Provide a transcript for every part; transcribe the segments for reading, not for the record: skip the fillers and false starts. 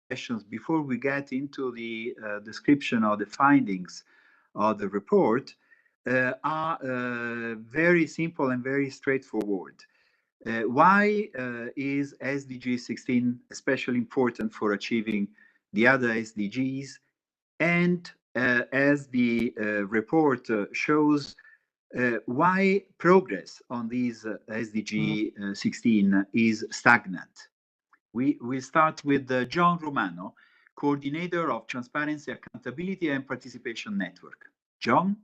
questions before we get into the description of the findings of the report are very simple and very straightforward. Why is SDG 16 especially important for achieving the other SDGs? And as the report shows, why progress on these SDG 16 is stagnant? We start with John Romano, coordinator of Transparency, Accountability and Participation Network. John?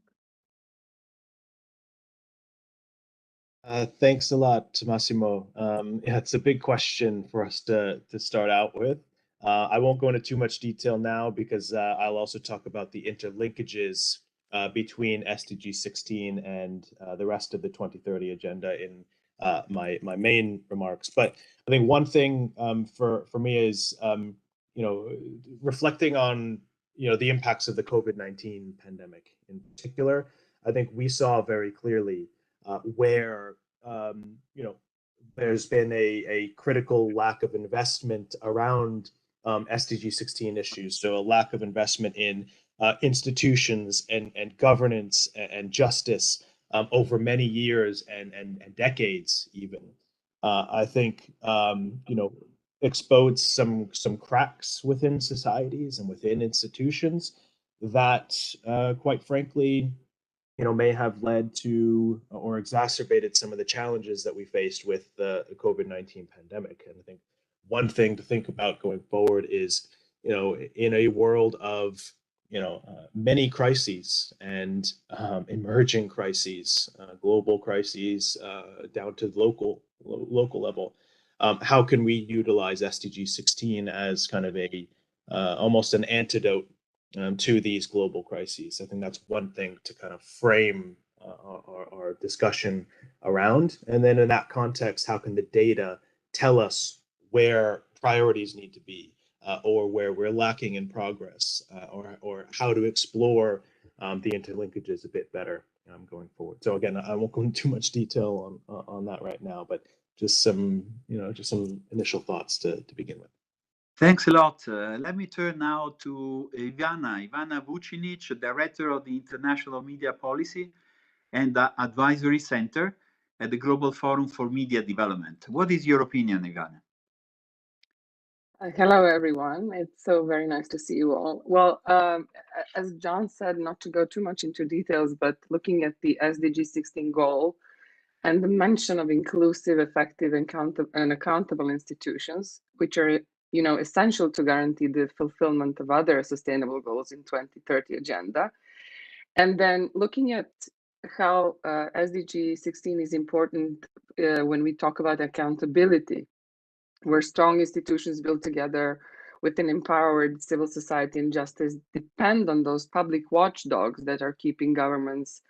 Thanks a lot, Massimo. Yeah, it's a big question for us to start out with. I won't go into too much detail now because I'll also talk about the interlinkages between SDG 16 and the rest of the 2030 agenda in my main remarks. But I think one thing for me is reflecting on the impacts of the COVID-19 pandemic in particular. I think we saw very clearly where there's been a critical lack of investment around SDG 16 issues. So a lack of investment in institutions and governance and justice over many years and decades even. I think exposed some cracks within societies and within institutions that quite frankly may have led to or exacerbated some of the challenges that we faced with the COVID-19 pandemic. And I think one thing to think about going forward is, in a world of, many crises and emerging crises, global crises down to local level, how can we utilize SDG 16 as kind of a almost an antidote to these global crises? I think that's one thing to kind of frame our discussion around. And then in that context, how can the data tell us where priorities need to be or where we're lacking in progress or how to explore the interlinkages a bit better going forward. So again, I won't go into too much detail on that right now, but just some initial thoughts to begin with. Thanks a lot. Let me turn now to Ivana Vucinic, Director of the International Media Policy and Advisory Center at the Global Forum for Media Development. What is your opinion, Ivana? Hello, everyone. It's so very nice to see you all. Well, as John said, not to go too much into details, but looking at the SDG 16 goal and the mention of inclusive, effective, and accountable institutions, which are essential to guarantee the fulfillment of other sustainable goals in 2030 agenda. And then looking at how SDG 16 is important when we talk about accountability, where strong institutions built together with an empowered civil society and justice depend on those public watchdogs that are keeping governments,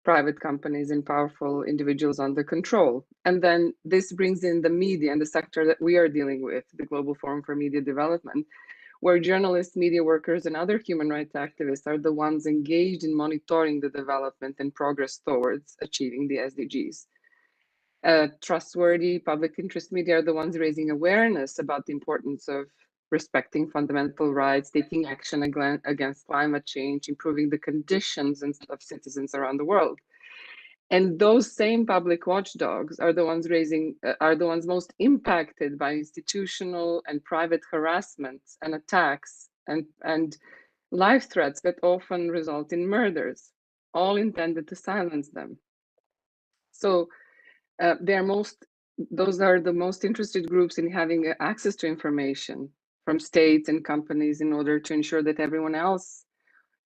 private companies, and powerful individuals under control. And then this brings in the media and the sector that we are dealing with, the Global Forum for Media Development, where journalists, media workers, and other human rights activists are the ones engaged in monitoring the development and progress towards achieving the SDGs. Trustworthy public interest media are the ones raising awareness about the importance of respecting fundamental rights, taking action against climate change, improving the conditions of citizens around the world. And those same public watchdogs are the ones most impacted by institutional and private harassments and attacks and life threats that often result in murders, all intended to silence them. So those are the most interested groups in having access to information from states and companies in order to ensure that everyone else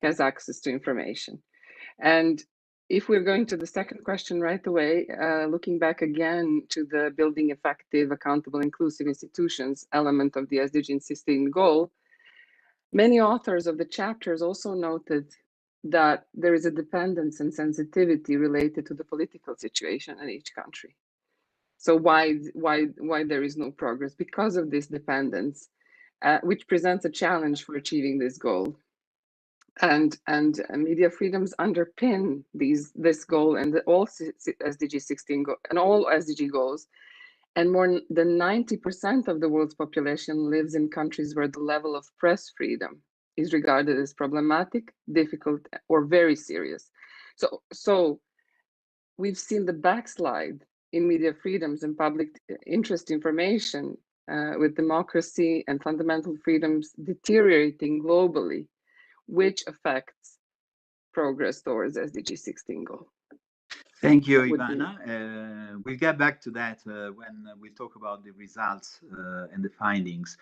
has access to information. And if we're going to the second question right away, looking back again to the building effective, accountable, inclusive institutions element of the SDG 16 goal, many authors of the chapters also noted that there is a dependence and sensitivity related to the political situation in each country. So why there is no progress? Because of this dependence, which presents a challenge for achieving this goal. And media freedoms underpin this goal and all SDG 16 and all SDG goals. And more than 90% of the world's population lives in countries where the level of press freedom is regarded as problematic, difficult, or very serious. So we've seen the backslide in media freedoms and public interest information, with democracy and fundamental freedoms deteriorating globally, which affects progress towards SDG 16 goal. Thank you, Ivana. We'll get back to that when we talk about the results and the findings.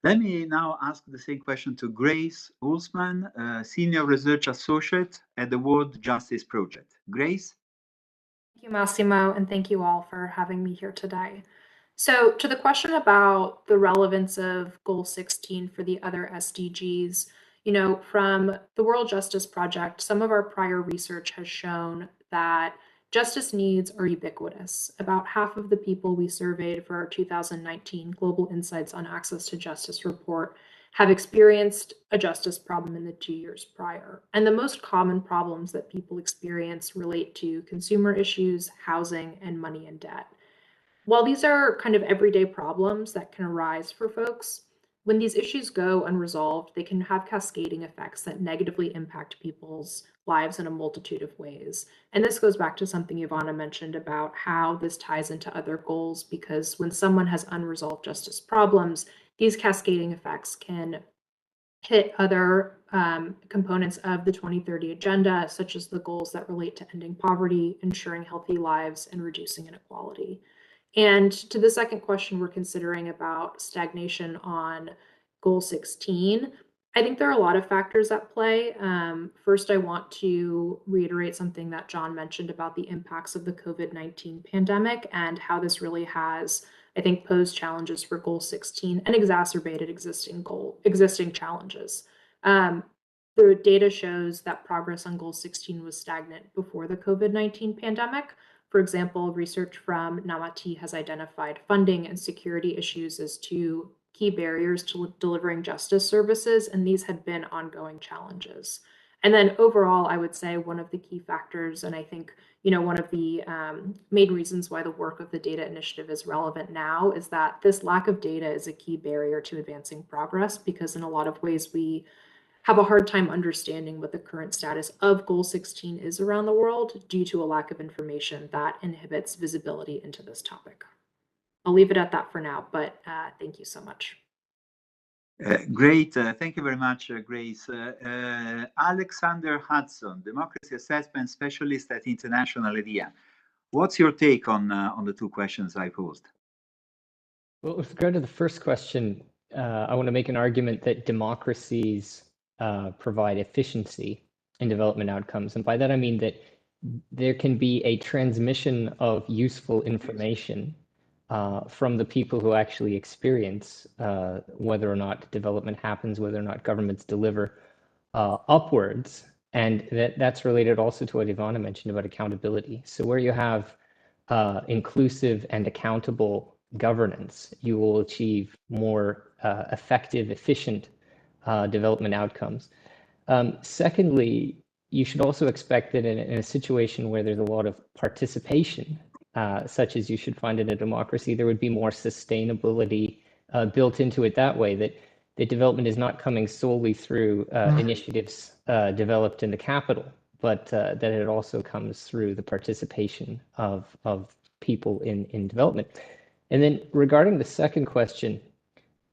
Let me now ask the same question to Grace Ulsman, Senior Research Associate at the World Justice Project. Grace? Thank you, Massimo, and thank you all for having me here today. So to the question about the relevance of Goal 16 for the other SDGs, from the World Justice Project, some of our prior research has shown that justice needs are ubiquitous. About half of the people we surveyed for our 2019 Global Insights on Access to Justice report have experienced a justice problem in the 2 years prior. And the most common problems that people experience relate to consumer issues, housing, and money and debt. While these are kind of everyday problems that can arise for folks, when these issues go unresolved, they can have cascading effects that negatively impact people's lives in a multitude of ways. And this goes back to something Ivana mentioned about how this ties into other goals, because when someone has unresolved justice problems, these cascading effects can hit other components of the 2030 agenda, such as the goals that relate to ending poverty, ensuring healthy lives, and reducing inequality. And to the second question we're considering about stagnation on Goal 16, I think there are a lot of factors at play. First, I want to reiterate something that John mentioned about the impacts of the COVID-19 pandemic and how this really has, I think, posed challenges for Goal 16 and exacerbated existing challenges. The data shows that progress on Goal 16 was stagnant before the COVID-19 pandemic. For example, research from Namati has identified funding and security issues as two key barriers to delivering justice services, and these had been ongoing challenges. And then overall, I would say one of the key factors, and I think one of the main reasons why the work of the Data Initiative is relevant now, is that this lack of data is a key barrier to advancing progress, because in a lot of ways we have a hard time understanding what the current status of Goal 16 is around the world due to a lack of information that inhibits visibility into this topic. I'll leave it at that for now, but thank you so much. Great. Thank you very much, Grace. Alexander Hudson, Democracy Assessment Specialist at International IDEA. What's your take on the two questions I posed? Well, with regard to the first question, I want to make an argument that democracies provide efficiency in development outcomes. And by that, I mean that there can be a transmission of useful information from the people who actually experience whether or not development happens, whether or not governments deliver upwards. And that's related also to what Ivana mentioned about accountability. So where you have inclusive and accountable governance, you will achieve more effective, efficient development outcomes. Secondly, you should also expect that in a situation where there's a lot of participation, such as you should find in a democracy, there would be more sustainability built into it that way, that the development is not coming solely through initiatives developed in the capital, but that it also comes through the participation of people in development. And then regarding the second question,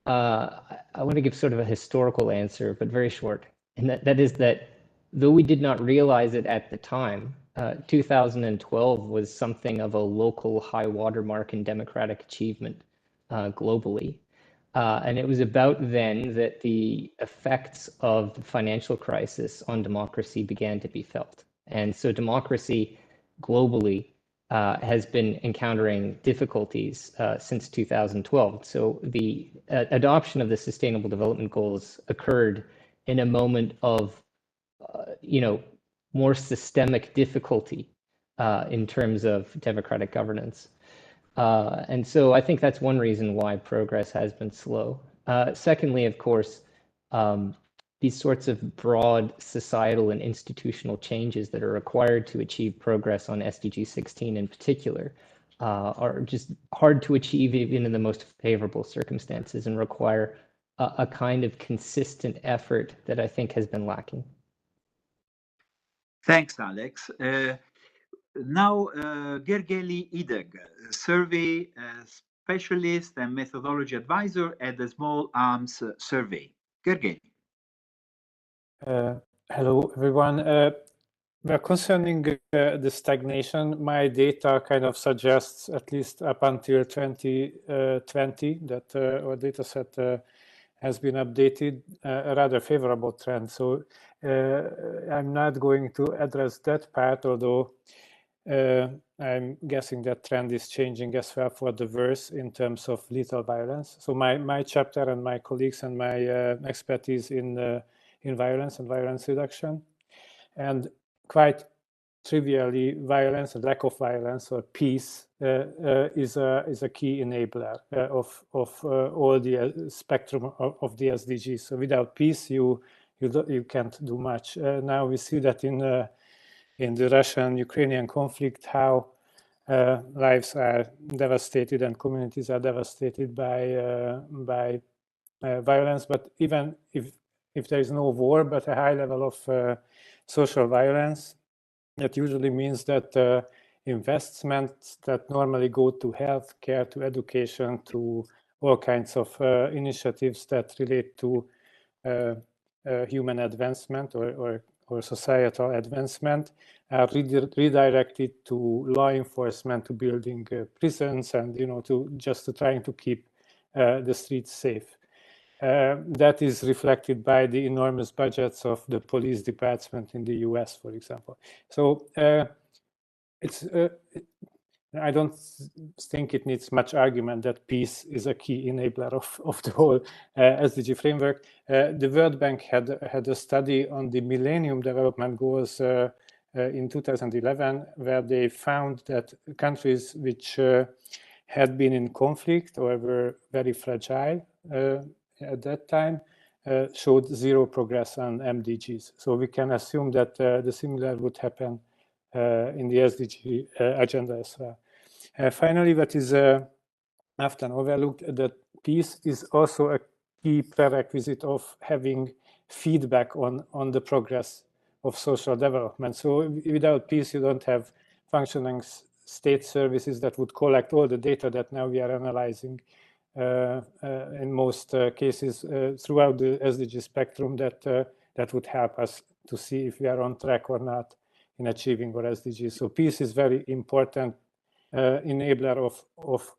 I want to give sort of a historical answer, but very short. And that is that though we did not realize it at the time, 2012 was something of a local high watermark in democratic achievement globally. And it was about then that the effects of the financial crisis on democracy began to be felt. And so democracy globally has been encountering difficulties since 2012. So the adoption of the Sustainable Development Goals occurred in a moment of, more systemic difficulty in terms of democratic governance. And so I think that's one reason why progress has been slow. Secondly, of course, these sorts of broad societal and institutional changes that are required to achieve progress on SDG 16 in particular are just hard to achieve even in the most favorable circumstances and require a kind of consistent effort that I think has been lacking. Thanks, Alex. Now, Gergely Ideg, survey specialist and methodology advisor at the Small Arms Survey. Gergely. Hello, everyone. Well, concerning the stagnation, my data kind of suggests, at least up until 2020, that our data set has been updated, a rather favorable trend. So I'm not going to address that part, although I'm guessing that trend is changing as well for the worse in terms of lethal violence. So my chapter and my colleagues and my expertise in violence and violence reduction, and quite trivially, violence and lack of violence or peace is a key enabler of all the spectrum of the SDGs. So without peace, you can't do much. Now we see that in the Russian-Ukrainian conflict, how lives are devastated and communities are devastated by violence. But even if there is no war, but a high level of social violence, that usually means that investments that normally go to health care, to education, to all kinds of initiatives that relate to human advancement or societal advancement are redirected to law enforcement, to building prisons, and to trying to keep the streets safe. That is reflected by the enormous budgets of the police department in the US, for example. So I don't think it needs much argument that peace is a key enabler of the whole SDG framework. The World Bank had a study on the Millennium Development Goals in 2011, where they found that countries which had been in conflict or were very fragile at that time showed zero progress on MDGs. So we can assume that the similar would happen in the SDG agenda as well. Finally, what is often overlooked, that peace is also a key prerequisite of having feedback on the progress of social development. So without peace, you don't have functioning state services that would collect all the data that now we are analyzing in most cases throughout the SDG spectrum, that would help us to see if we are on track or not in achieving our SDGs. So peace is very important enabler of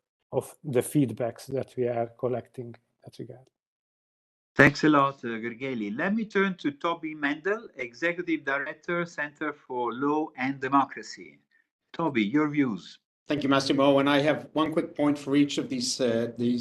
the feedbacks that we are collecting in that regard. Thanks a lot, Gergely. Let me turn to Toby Mendel, Executive Director, Center for Law and Democracy. Toby, your views. Thank you, Massimo. And I have one quick point for each of these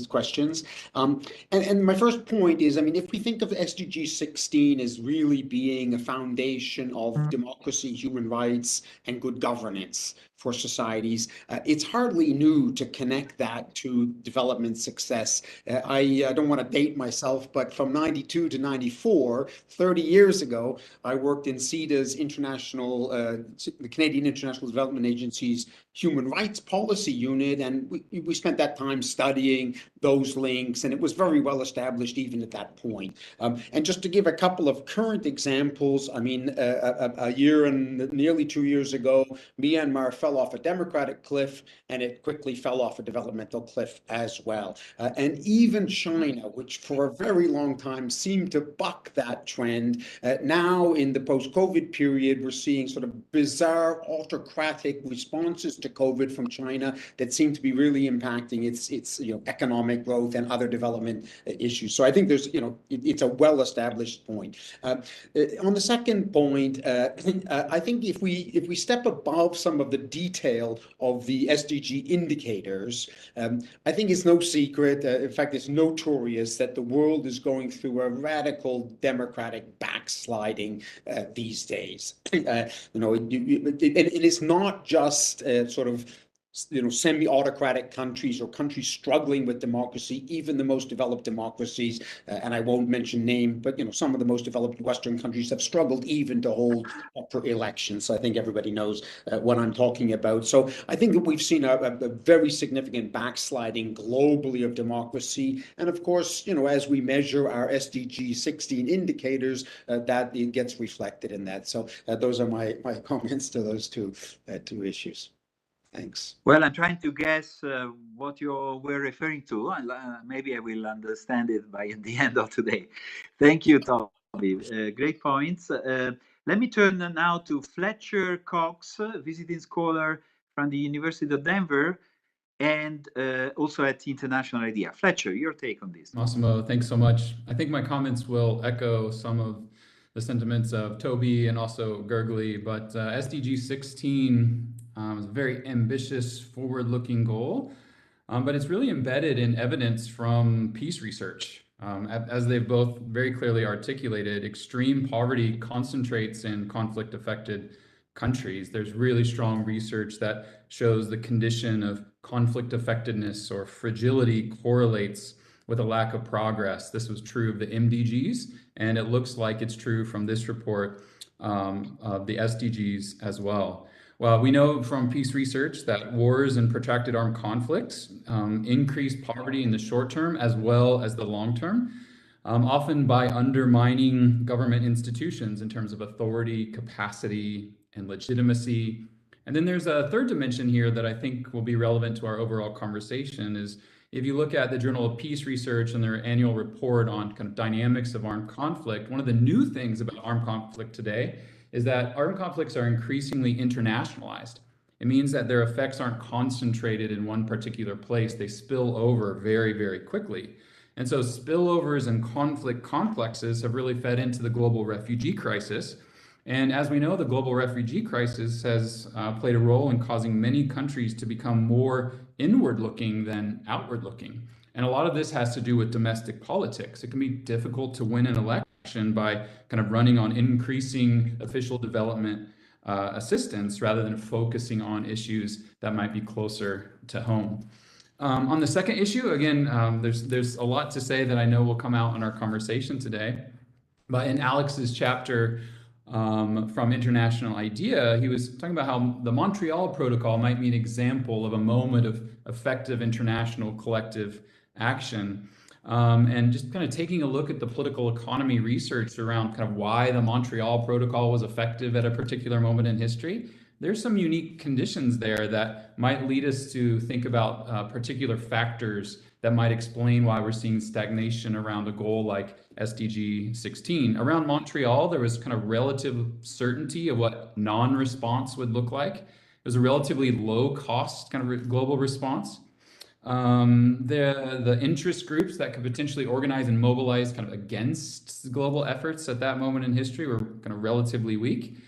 questions. And my first point is, I mean, if we think of SDG 16 as really being a foundation of democracy, human rights, and good governance for societies, it's hardly new to connect that to development success. I don't want to date myself, but from 92 to 94, 30 years ago, I worked in CEDA's the Canadian International Development Agency's Human Rights Policy Unit, and we spent that time studying those links, and it was very well established even at that point. And just to give a couple of current examples, I mean, a year and nearly 2 years ago, Myanmar fell off a democratic cliff, and it quickly fell off a developmental cliff as well. And even China, which for a very long time seemed to buck that trend, now in the post-COVID period, we're seeing sort of bizarre autocratic responses to COVID from China that seem to be really impacting its economic growth and other development issues. So I think there's it's a well-established point. On the second point, I think if we step above some of the detail of the SDG indicators, I think it's no secret. In fact, it's notorious that the world is going through a radical democratic backsliding these days. It is not just sort of semi-autocratic countries or countries struggling with democracy, even the most developed democracies, and I won't mention name, but some of the most developed Western countries have struggled even to hold proper elections. So I think everybody knows what I'm talking about. So I think that we've seen a very significant backsliding globally of democracy, and of course, as we measure our SDG 16 indicators, that it gets reflected in that. So those are my comments to those two issues. Thanks. Well, I'm trying to guess what you were referring to. Maybe I will understand it by the end of today. Thank you, Toby. Great points. Let me turn now to Fletcher Cox, visiting scholar from the University of Denver, and also at International IDEA. Fletcher, your take on this. Massimo, thanks so much. I think my comments will echo some of the sentiments of Toby and also Gergely, but SDG 16 is a very ambitious, forward-looking goal, but it's really embedded in evidence from peace research. As they've both very clearly articulated, extreme poverty concentrates in conflict-affected countries. There's really strong research that shows the condition of conflict affectedness or fragility correlates with a lack of progress. This was true of the MDGs, and it looks like it's true from this report of the SDGs as well. Well, we know from peace research that wars and protracted armed conflicts increase poverty in the short term as well as the long term, often by undermining government institutions in terms of authority, capacity, and legitimacy. And then there's a third dimension here that I think will be relevant to our overall conversation is if you look at the Journal of Peace Research and their annual report on kind of dynamics of armed conflict, one of the new things about armed conflict today is that armed conflicts are increasingly internationalized. It means that their effects aren't concentrated in one particular place. They spill over very, very quickly. And so spillovers and conflict complexes have really fed into the global refugee crisis. And as we know, the global refugee crisis has played a role in causing many countries to become more inward-looking than outward-looking. And a lot of this has to do with domestic politics. It can be difficult to win an election by kind of running on increasing official development assistance rather than focusing on issues that might be closer to home. On the second issue, again, there's a lot to say that I know will come out in our conversation today. But in Alex's chapter from International IDEA, he was talking about how the Montreal Protocol might be an example of a moment of effective international collective action. And just kind of taking a look at the political economy research around kind of why the Montreal Protocol was effective at a particular moment in history, there's some unique conditions there that might lead us to think about particular factors that might explain why we're seeing stagnation around a goal like SDG 16. Around Montreal, there was kind of relative certainty of what non-response would look like. It was a relatively low cost kind of global response. The interest groups that could potentially organize and mobilize kind of against global efforts at that moment in history were kind of relatively weak.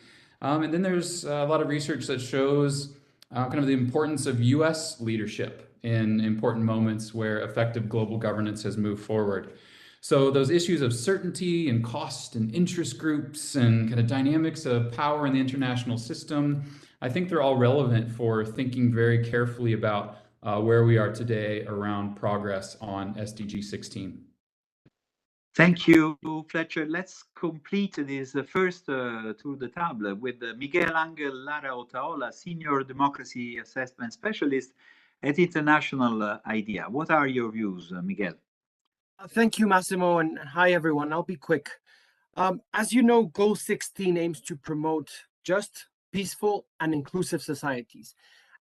And then there's a lot of research that shows kind of the importance of US leadership in important moments where effective global governance has moved forward. So those issues of certainty and cost and interest groups and kind of dynamics of power in the international system, I think they're all relevant for thinking very carefully about where we are today around progress on SDG 16. Thank you, Fletcher. Let's complete this first tour de table with Miguel Ángel Lara Otaola, Senior Democracy Assessment Specialist at International IDEA. What are your views, Miguel? Thank you, Massimo, and hi, everyone. I'll be quick. As you know, Goal 16 aims to promote just, peaceful, and inclusive societies.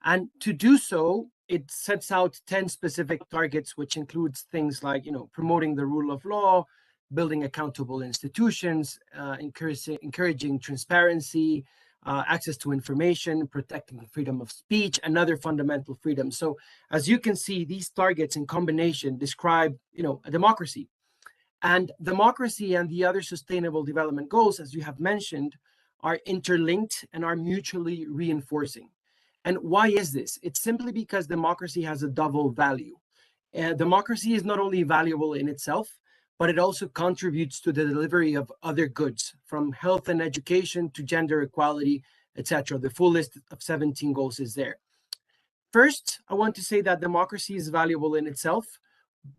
And to do so, it sets out 10 specific targets, which includes things like, promoting the rule of law, building accountable institutions, encouraging transparency, access to information, protecting the freedom of speech, and other fundamental freedoms. So as you can see, these targets in combination describe, a democracy. And democracy and the other sustainable development goals, as you have mentioned, are interlinked and are mutually reinforcing. And why is this? It's simply because democracy has a double value. Democracy is not only valuable in itself, but it also contributes to the delivery of other goods, from health and education to gender equality, etc. The full list of 17 goals is there. First, I want to say that democracy is valuable in itself,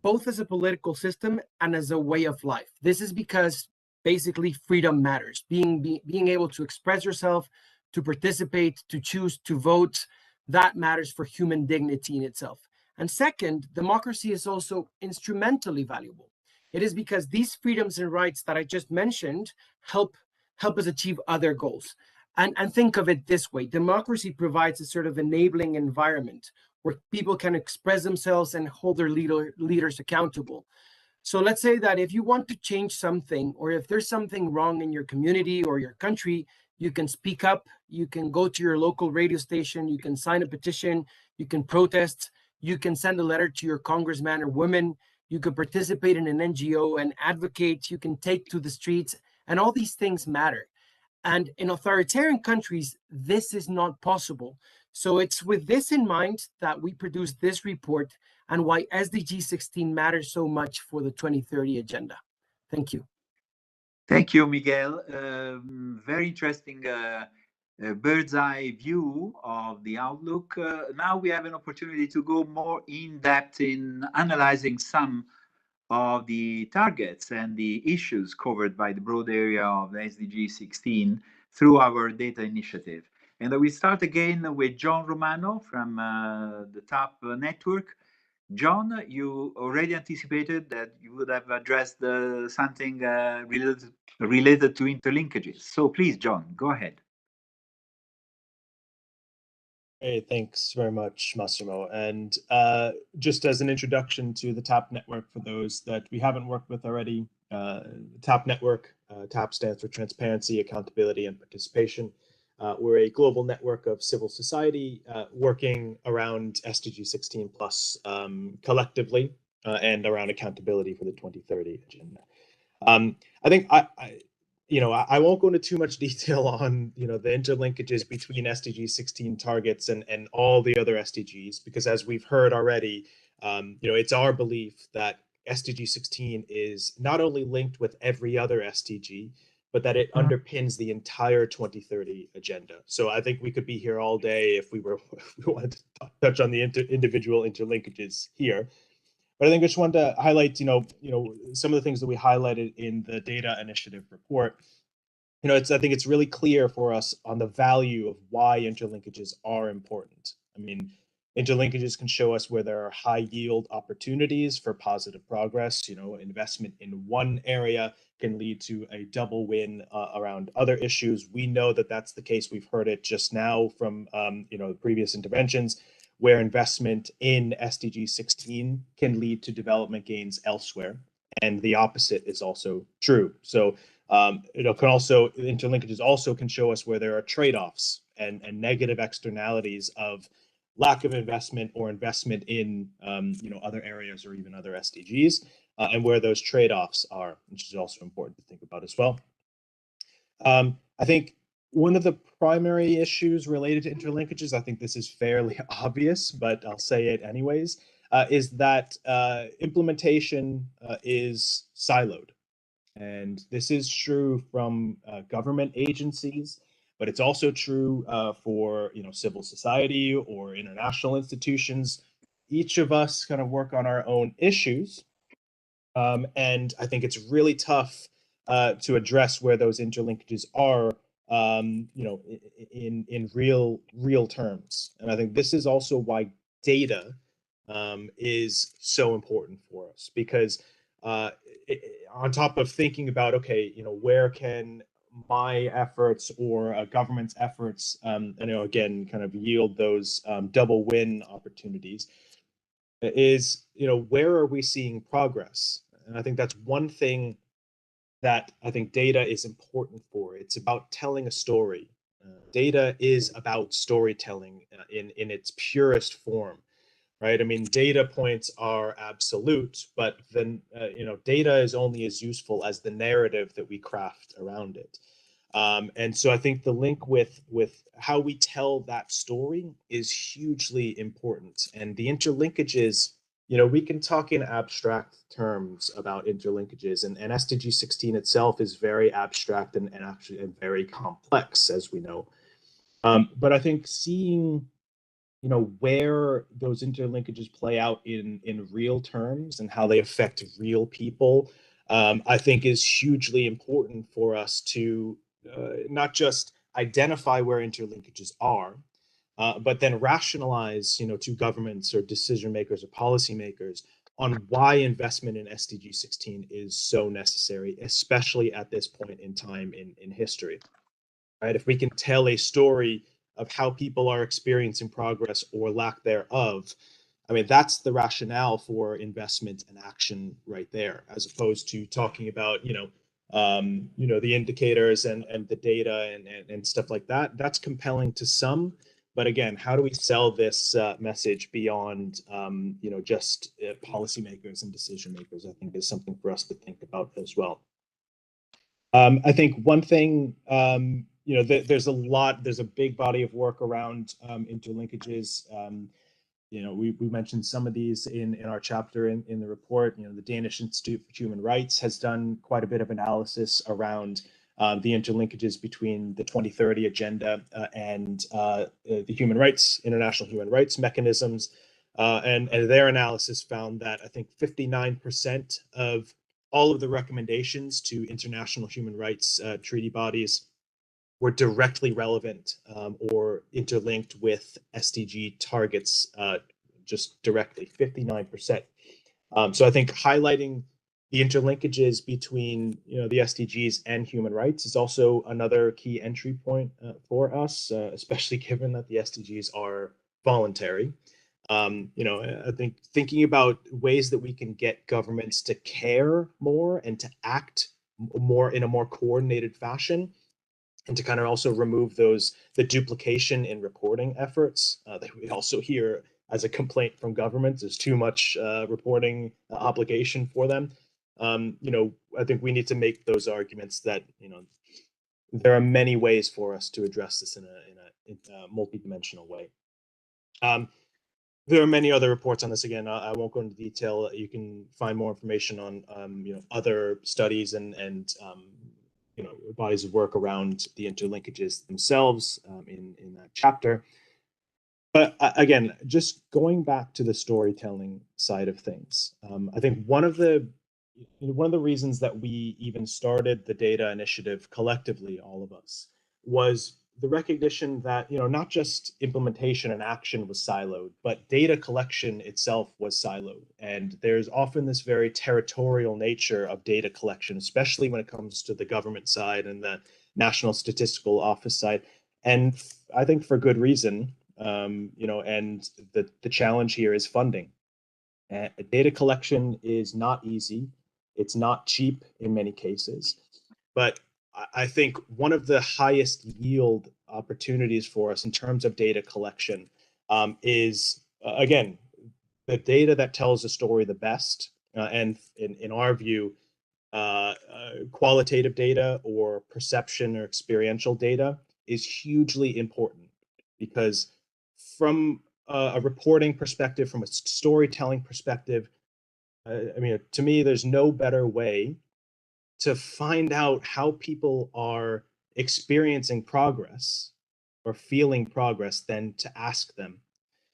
both as a political system and as a way of life. This is because basically freedom matters. Being able to express yourself, to participate, to choose, to vote, that matters for human dignity in itself. And second, democracy is also instrumentally valuable. It is because these freedoms and rights that I just mentioned help us achieve other goals. And think of it this way: democracy provides a sort of enabling environment where people can express themselves and hold their leaders accountable. So let's say that if you want to change something, or if there's something wrong in your community or your country, you can speak up, you can go to your local radio station, you can sign a petition, you can protest, you can send a letter to your congressman or woman, you can participate in an NGO and advocate, you can take to the streets, and all these things matter. And in authoritarian countries, this is not possible. So it's with this in mind that we produced this report and why SDG 16 matters so much for the 2030 agenda. Thank you. Thank you, Miguel. Very interesting bird's eye view of the outlook. Now we have an opportunity to go more in depth in analyzing some of the targets and the issues covered by the broad area of the SDG 16 through our data initiative. And we start again with John Romano from the TAP network. John, you already anticipated that you would have addressed something related to interlinkages. So please, John, go ahead. Hey, thanks very much, Massimo. And just as an introduction to the TAP network, for those that we haven't worked with already, TAP network, TAP stands for Transparency, Accountability, and Participation. We're a global network of civil society working around SDG 16 plus collectively and around accountability for the 2030 agenda. I think I won't go into too much detail on the interlinkages between SDG 16 targets and all the other SDGs, because as we've heard already, it's our belief that SDG 16 is not only linked with every other SDG, but that it underpins the entire 2030 agenda. So I think we could be here all day if we wanted to touch on the individual interlinkages here. But I think I just wanted to highlight, some of the things that we highlighted in the data initiative report. I think it's really clear for us on the value of why interlinkages are important. I mean, interlinkages can show us where there are high yield opportunities for positive progress. Investment in one area can lead to a double win around other issues. We know that that's the case. We've heard it just now from the previous interventions, where investment in SDG 16 can lead to development gains elsewhere, and the opposite is also true. So interlinkages also can show us where there are trade-offs and negative externalities of lack of investment or investment in other areas or even other SDGs, and where those trade-offs are, which is also important to think about as well. I think one of the primary issues related to interlinkages, I think this is fairly obvious, but I'll say it anyways, is that implementation is siloed. And this is true from government agencies, but it's also true for civil society or international institutions. Each of us kind of work on our own issues, and I think it's really tough to address where those interlinkages are, in real terms. And I think this is also why data is so important for us, because on top of thinking about, where can my efforts or a government's efforts, again, kind of yield those double win opportunities, is, where are we seeing progress? And I think that's one thing that I think data is important for. It's about telling a story. Data is about storytelling in its purest form. Right? I mean, data points are absolute, but then data is only as useful as the narrative that we craft around it. And so I think the link with how we tell that story is hugely important. And the interlinkages, we can talk in abstract terms about interlinkages, and SDG 16 itself is very abstract and actually very complex, as we know. But I think seeing where those interlinkages play out in real terms and how they affect real people, I think is hugely important for us to not just identify where interlinkages are, but then rationalize, to governments or decision makers or policymakers on why investment in SDG 16 is so necessary, especially at this point in time in history. Right? If we can tell a story of how people are experiencing progress or lack thereof, I mean, that's the rationale for investment and action right there, as opposed to talking about, the indicators and the data and stuff like that. That's compelling to some, but again, how do we sell this message beyond, just policymakers and decision makers? I think is something for us to think about as well. I think one thing, there's a big body of work around interlinkages. We mentioned some of these in our chapter in the report. The Danish Institute for Human Rights has done quite a bit of analysis around the interlinkages between the 2030 agenda and the international human rights mechanisms. And their analysis found that I think 59% of all of the recommendations to international human rights treaty bodies were directly relevant or interlinked with SDG targets just directly, 59%. So I think highlighting the interlinkages between the SDGs and human rights is also another key entry point for us, especially given that the SDGs are voluntary. I think thinking about ways that we can get governments to care more and to act more in a more coordinated fashion, and to kind of also remove the duplication in reporting efforts that we also hear as a complaint from governments. There's too much reporting obligation for them. I think we need to make those arguments that there are many ways for us to address this in a multidimensional way. There are many other reports on this. Again, I won't go into detail. You can find more information on other studies and bodies of work around the interlinkages themselves in that chapter. But again, just going back to the storytelling side of things, I think one of the reasons that we even started the data initiative collectively, all of us, was the recognition that not just implementation and action was siloed, but data collection itself was siloed. And there's often this very territorial nature of data collection, especially when it comes to the government side and the National Statistical Office side. And I think for good reason, and the challenge here is funding. Data collection is not easy. It's not cheap in many cases, but I think one of the highest yield opportunities for us in terms of data collection is, again, the data that tells the story the best. And in our view, qualitative data or perception or experiential data is hugely important, because from a reporting perspective, from a storytelling perspective, to me, there's no better way to find out how people are experiencing progress or feeling progress than to ask them,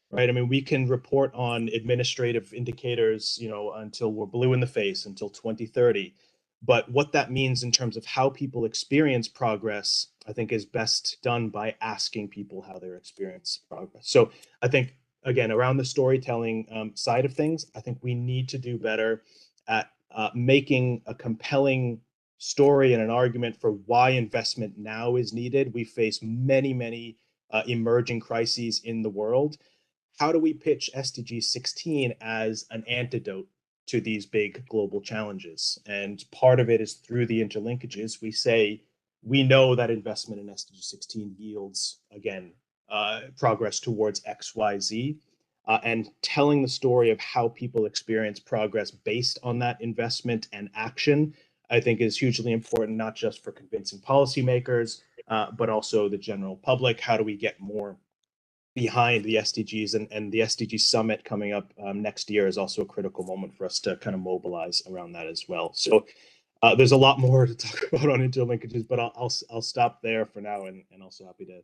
right? We can report on administrative indicators, until we're blue in the face, until 2030. But what that means in terms of how people experience progress, I think is best done by asking people how they experience progress. So I think, again, around the storytelling side of things, I think we need to do better at making a compelling story and an argument for why investment now is needed. We face many, many emerging crises in the world. How do we pitch SDG 16 as an antidote to these big global challenges? And part of it is through the interlinkages. We say, we know that investment in SDG 16 yields, again, progress towards X, Y, Z. And telling the story of how people experience progress based on that investment and action, I think, is hugely important, not just for convincing policymakers, but also the general public. How do we get more behind the SDGs? And the SDG summit coming up next year is also a critical moment for us to kind of mobilize around that as well. So there's a lot more to talk about on interlinkages, but I'll stop there for now, and also happy to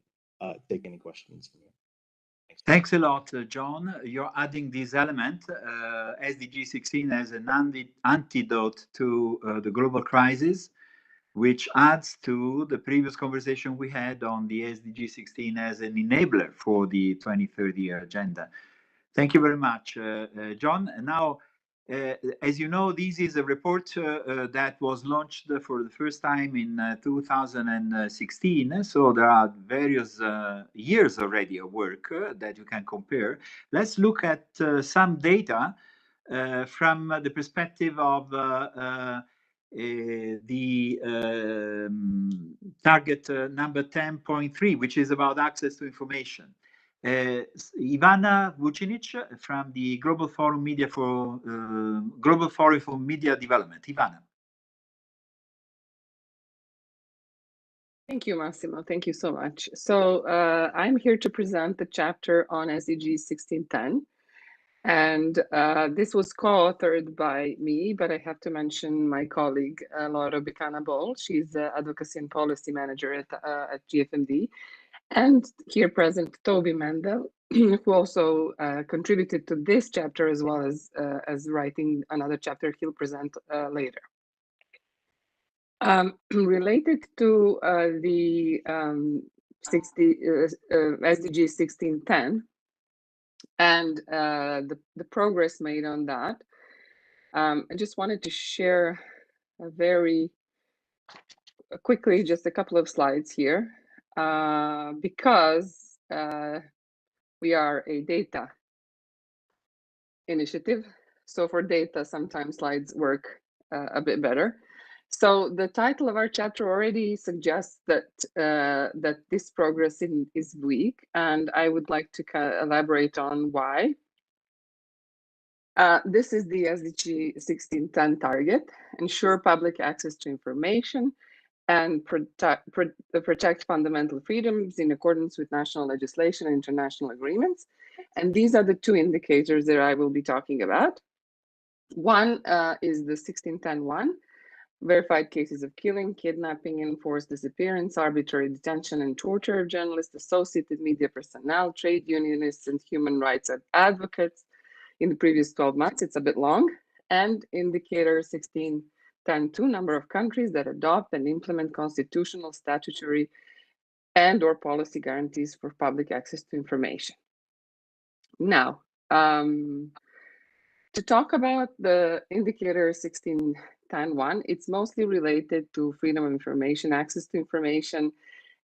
take any questions from you. Thanks a lot, John. You're adding this element, SDG16 as an antidote to the global crisis, which adds to the previous conversation we had on the SDG16 as an enabler for the 2030 agenda. Thank you very much, John. And now, as you know, this is a report that was launched for the first time in 2016. So there are various years already of work that you can compare. Let's look at some data from the perspective of the target number 10.3, which is about access to information. Ivana Vucinic from the Global Forum for Media Development. Ivana. Thank you, Massimo. Thank you so much. So I'm here to present the chapter on SDG 1610. And this was co-authored by me, but I have to mention my colleague, Laura Bicana-Bol. She's the Advocacy and Policy Manager at GFMD. And here present, Toby Mendel, who also contributed to this chapter as well as writing another chapter he'll present later. Related to the SDG 1610 and the progress made on that, I just wanted to share very quickly just a couple of slides here because we are a data initiative. So for data, sometimes slides work a bit better. So the title of our chapter already suggests that that this progress is weak, and I would like to elaborate on why. This is the SDG 1610 target: ensure public access to information and protect fundamental freedoms in accordance with national legislation and international agreements. And these are the two indicators that I will be talking about. One is the 1610-1, verified cases of killing, kidnapping, enforced disappearance, arbitrary detention and torture of journalists, associated media personnel, trade unionists, and human rights advocates in the previous 12 months. It's a bit long. And indicator 1610-2, number of countries that adopt and implement constitutional, statutory, and/or policy guarantees for public access to information. Now, to talk about the indicator 1610-1, it's mostly related to freedom of information, access to information,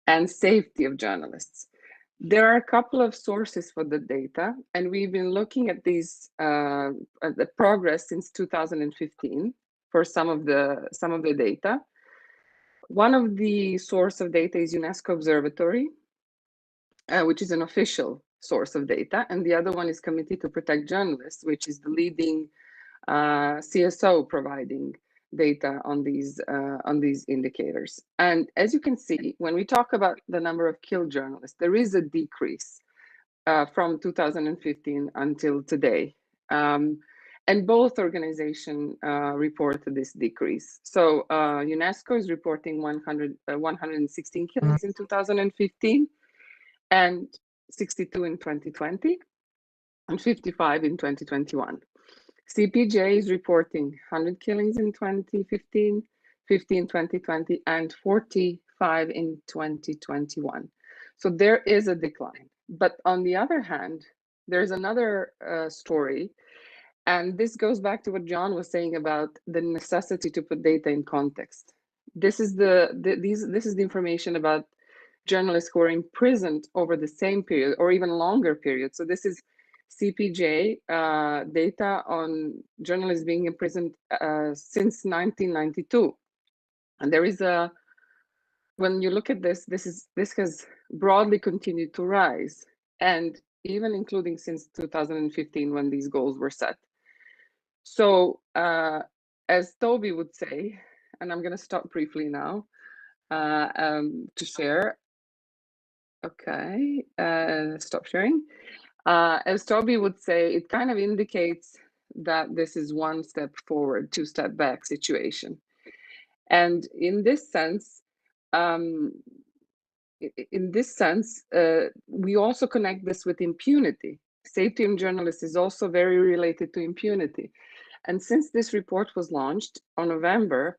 and safety of journalists. There are a couple of sources for the data, and we've been looking at these at the progress since 2015 for some of the data. One of the source of data is UNESCO Observatory, which is an official source of data, and the other one is Committee to Protect Journalists, which is the leading CSO providing data on these indicators. And as you can see, when we talk about the number of killed journalists, there is a decrease from 2015 until today. And both organizations report this decrease. So UNESCO is reporting 116 killings in 2015, and 62 in 2020, and 55 in 2021. CPJ is reporting 100 killings in 2015, 50 in 2020, and 45 in 2021. So there is a decline. But on the other hand, there's another story, and this goes back to what John was saying about the necessity to put data in context. This is the information about journalists who are imprisoned over the same period or even longer period. So this is CPJ data on journalists being imprisoned since 1992. And there is when you look at this has broadly continued to rise, and even including since 2015 when these goals were set. So as Toby would say, and I'm going to stop briefly now to share. Okay, stop sharing. As Toby would say, it kind of indicates that this is one step forward, two step back situation. And in this sense, in this sense, we also connect this with impunity. Safety of journalists is also very related to impunity. And since this report was launched on November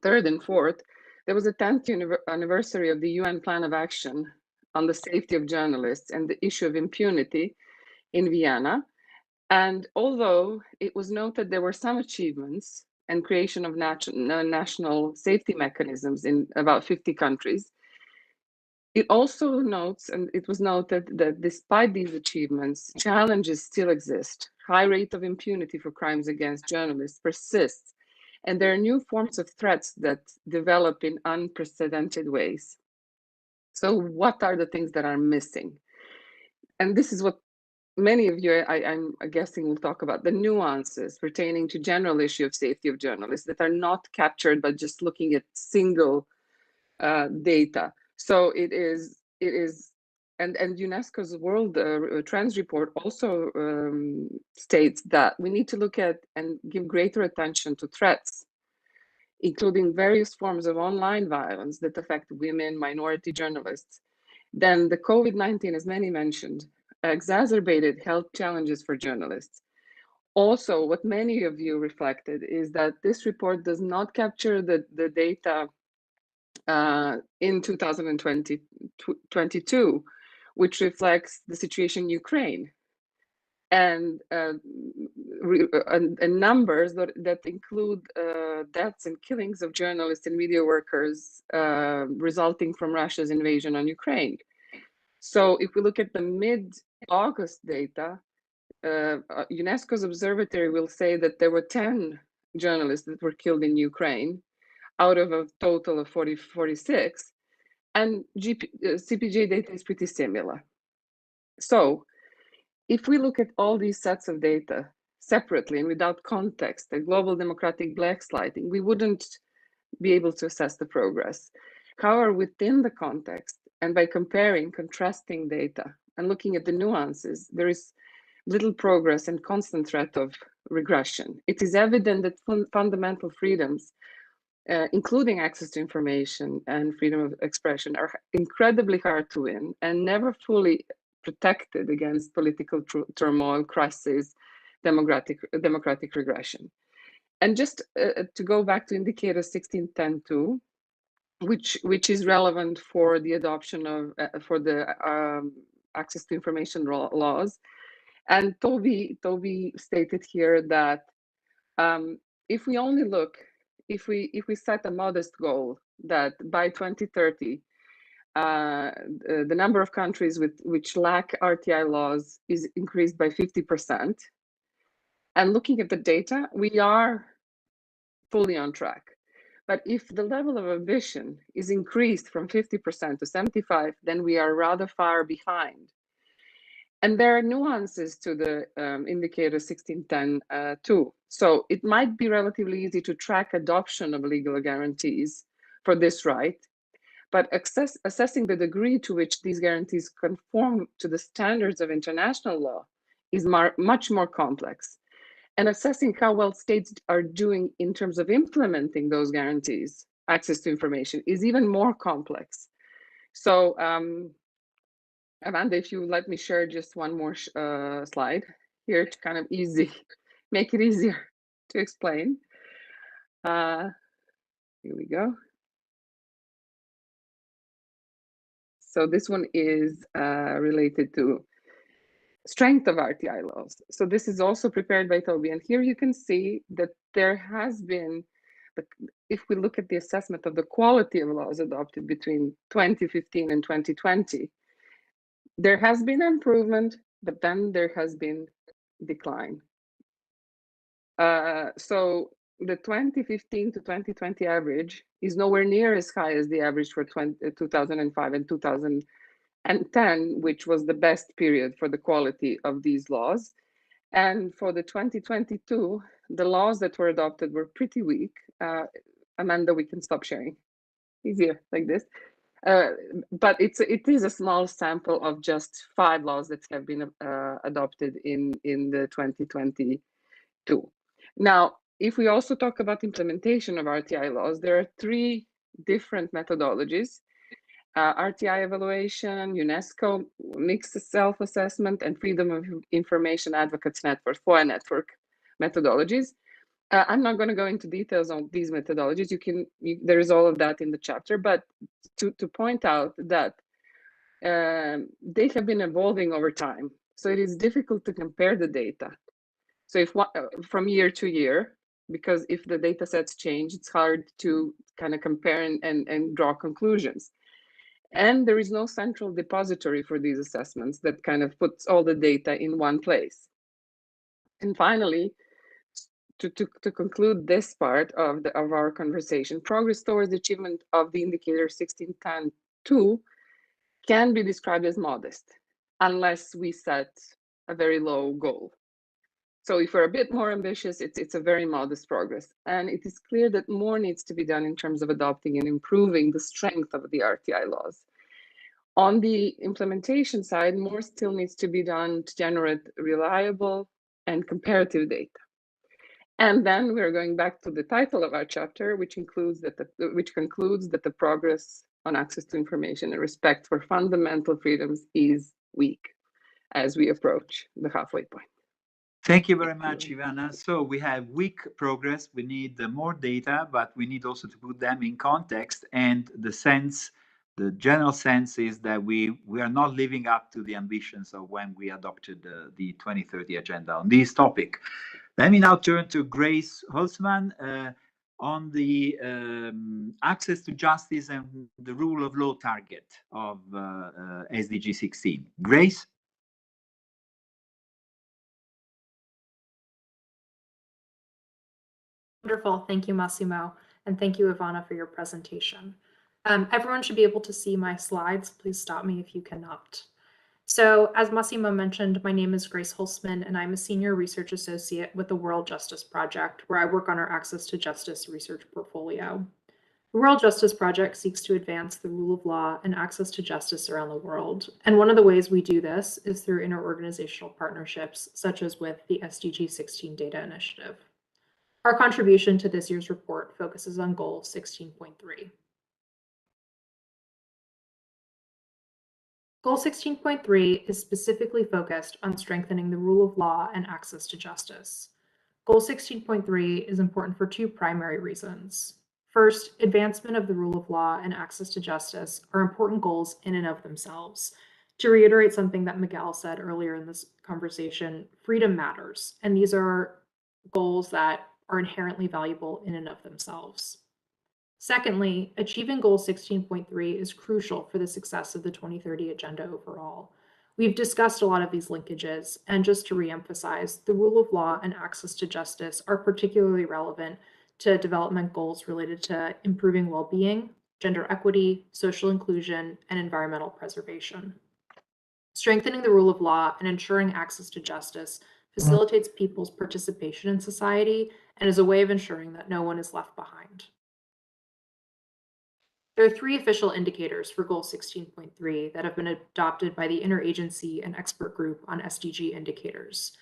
3rd and 4th, there was a 10th anniversary of the UN Plan of Action on the Safety of Journalists and the issue of impunity in Vienna. And although it was noted there were some achievements and creation of national safety mechanisms in about 50 countries, it also notes, and it was noted, that despite these achievements, challenges still exist. High rate of impunity for crimes against journalists persists, and there are new forms of threats that develop in unprecedented ways. So what are the things that are missing? And this is what many of you, I'm guessing, will talk about, the nuances pertaining to general issue of safety of journalists that are not captured by just looking at single data. So it is, and UNESCO's World Trends Report also states that we need to look at and give greater attention to threats, including various forms of online violence that affect women, minority journalists. Then the COVID-19, as many mentioned, exacerbated health challenges for journalists. Also, what many of you reflected is that this report does not capture the data in 2022, which reflects the situation in Ukraine, and numbers that include deaths and killings of journalists and media workers resulting from Russia's invasion on Ukraine. So if we look at the mid-August data, UNESCO's observatory will say that there were 10 journalists that were killed in Ukraine out of a total of 46, and CPJ data is pretty similar. So if we look at all these sets of data separately and without context, the global democratic backsliding, we wouldn't be able to assess the progress. However, within the context and by comparing, contrasting data and looking at the nuances, there is little progress and constant threat of regression. It is evident that fundamental freedoms, including access to information and freedom of expression, are incredibly hard to win and never fully protected against political turmoil, crisis, democratic regression. And just to go back to indicator 1610.2, which is relevant for the adoption of for the access to information laws, and Toby stated here that if we only look, if we set a modest goal that by 2030 the number of countries which lack RTI laws is increased by 50%, and looking at the data, we are fully on track. But if the level of ambition is increased from 50% to 75%, then we are rather far behind. And there are nuances to the indicator 1610 too. So it might be relatively easy to track adoption of legal guarantees for this right, but assessing the degree to which these guarantees conform to the standards of international law is much more complex. And assessing how well states are doing in terms of implementing those guarantees, access to information, is even more complex. So Amanda, if you let me share just one more slide here to kind of make it easier to explain. Here we go. So this one is related to strength of RTI laws. So this is also prepared by Toby. And here you can see that there has been, if we look at the assessment of the quality of laws adopted between 2015 and 2020, there has been improvement, but then there has been decline. So the 2015 to 2020 average is nowhere near as high as the average for 2005 and 2010, which was the best period for the quality of these laws. And for the 2022, the laws that were adopted were pretty weak. Amanda, we can stop sharing. Easier like this. But it is a small sample of just 5 laws that have been adopted in the 2022. Now, if we also talk about implementation of RTI laws, there are 3 different methodologies. RTI evaluation, UNESCO mixed self-assessment, and Freedom of Information Advocates Network, FOIA network methodologies. I'm not going to go into details on these methodologies. There is all of that in the chapter, but to point out that they have been evolving over time. So it is difficult to compare the data. So if from year to year, because if the data sets change, it's hard to kind of compare and draw conclusions. And there is no central depository for these assessments that kind of puts all the data in one place. And finally, to conclude this part of our conversation, progress towards the achievement of the indicator 1610.2 can be described as modest, unless we set a very low goal. So if we're a bit more ambitious, it's a very modest progress. And it is clear that more needs to be done in terms of adopting and improving the strength of the RTI laws. On the implementation side, more still needs to be done to generate reliable and comparative data. And then we're going back to the title of our chapter, which concludes that the progress on access to information and respect for fundamental freedoms is weak as we approach the halfway point. Thank you very much, Ivana. So we have weak progress. We need more data, but we need also to put them in context. And the general sense is that we are not living up to the ambitions of when we adopted the 2030 agenda on this topic. Let me now turn to Grace Holzman on the access to justice and the rule of law target of SDG 16. Grace? Wonderful. Thank you, Massimo. And thank you, Ivana, for your presentation. Everyone should be able to see my slides. Please stop me if you cannot. So as Massimo mentioned, my name is Grace Holzman, and I'm a senior research associate with the World Justice Project, where I work on our Access to Justice research portfolio. The World Justice Project seeks to advance the rule of law and access to justice around the world. And one of the ways we do this is through interorganizational partnerships, such as with the SDG16 Data Initiative. Our contribution to this year's report focuses on Goal 16.3. Goal 16.3 is specifically focused on strengthening the rule of law and access to justice. Goal 16.3 is important for two primary reasons. First, advancement of the rule of law and access to justice are important goals in and of themselves. To reiterate something that Miguel said earlier in this conversation, freedom matters, and these are goals that are inherently valuable in and of themselves. Secondly, achieving Goal 16.3 is crucial for the success of the 2030 Agenda overall. We've discussed a lot of these linkages, and just to reemphasize, the rule of law and access to justice are particularly relevant to development goals related to improving well-being, gender equity, social inclusion, and environmental preservation. Strengthening the rule of law and ensuring access to justice facilitates people's participation in society and is a way of ensuring that no one is left behind. There are three official indicators for Goal 16.3 that have been adopted by the Interagency and Expert Group on SDG indicators.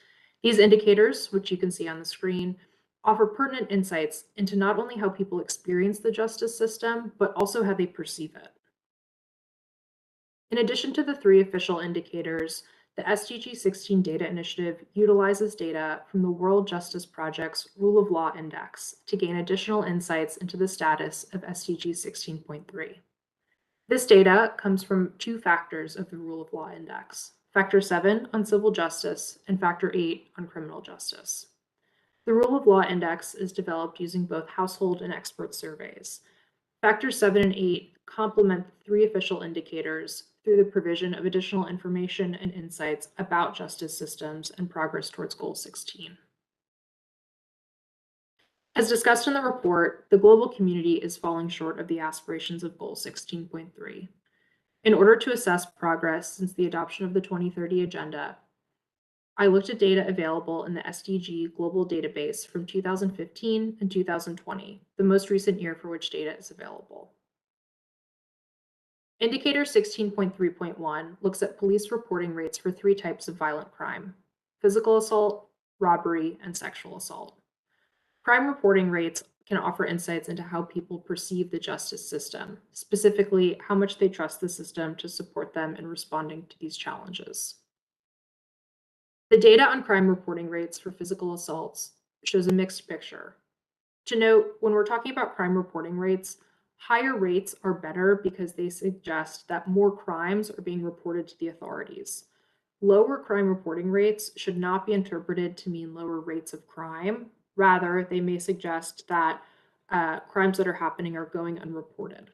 These indicators, which you can see on the screen, offer pertinent insights into not only how people experience the justice system, but also how they perceive it. In addition to the three official indicators, the SDG16 Data Initiative utilizes data from the World Justice Project's Rule of Law Index to gain additional insights into the status of SDG 16.3. This data comes from two factors of the Rule of Law Index, Factor 7 on civil justice and Factor 8 on criminal justice. The Rule of Law Index is developed using both household and expert surveys. Factors 7 and 8 complement the three official indicators through the provision of additional information and insights about justice systems and progress towards Goal 16. As discussed in the report, the global community is falling short of the aspirations of Goal 16.3. In order to assess progress since the adoption of the 2030 Agenda, I looked at data available in the SDG Global Database from 2015 and 2020, the most recent year for which data is available. Indicator 16.3.1 looks at police reporting rates for three types of violent crime: physical assault, robbery, and sexual assault. Crime reporting rates can offer insights into how people perceive the justice system, specifically how much they trust the system to support them in responding to these challenges. The data on crime reporting rates for physical assaults shows a mixed picture. To note, when we're talking about crime reporting rates, higher rates are better because they suggest that more crimes are being reported to the authorities. Lower crime reporting rates should not be interpreted to mean lower rates of crime. Rather, they may suggest that crimes that are happening are going unreported.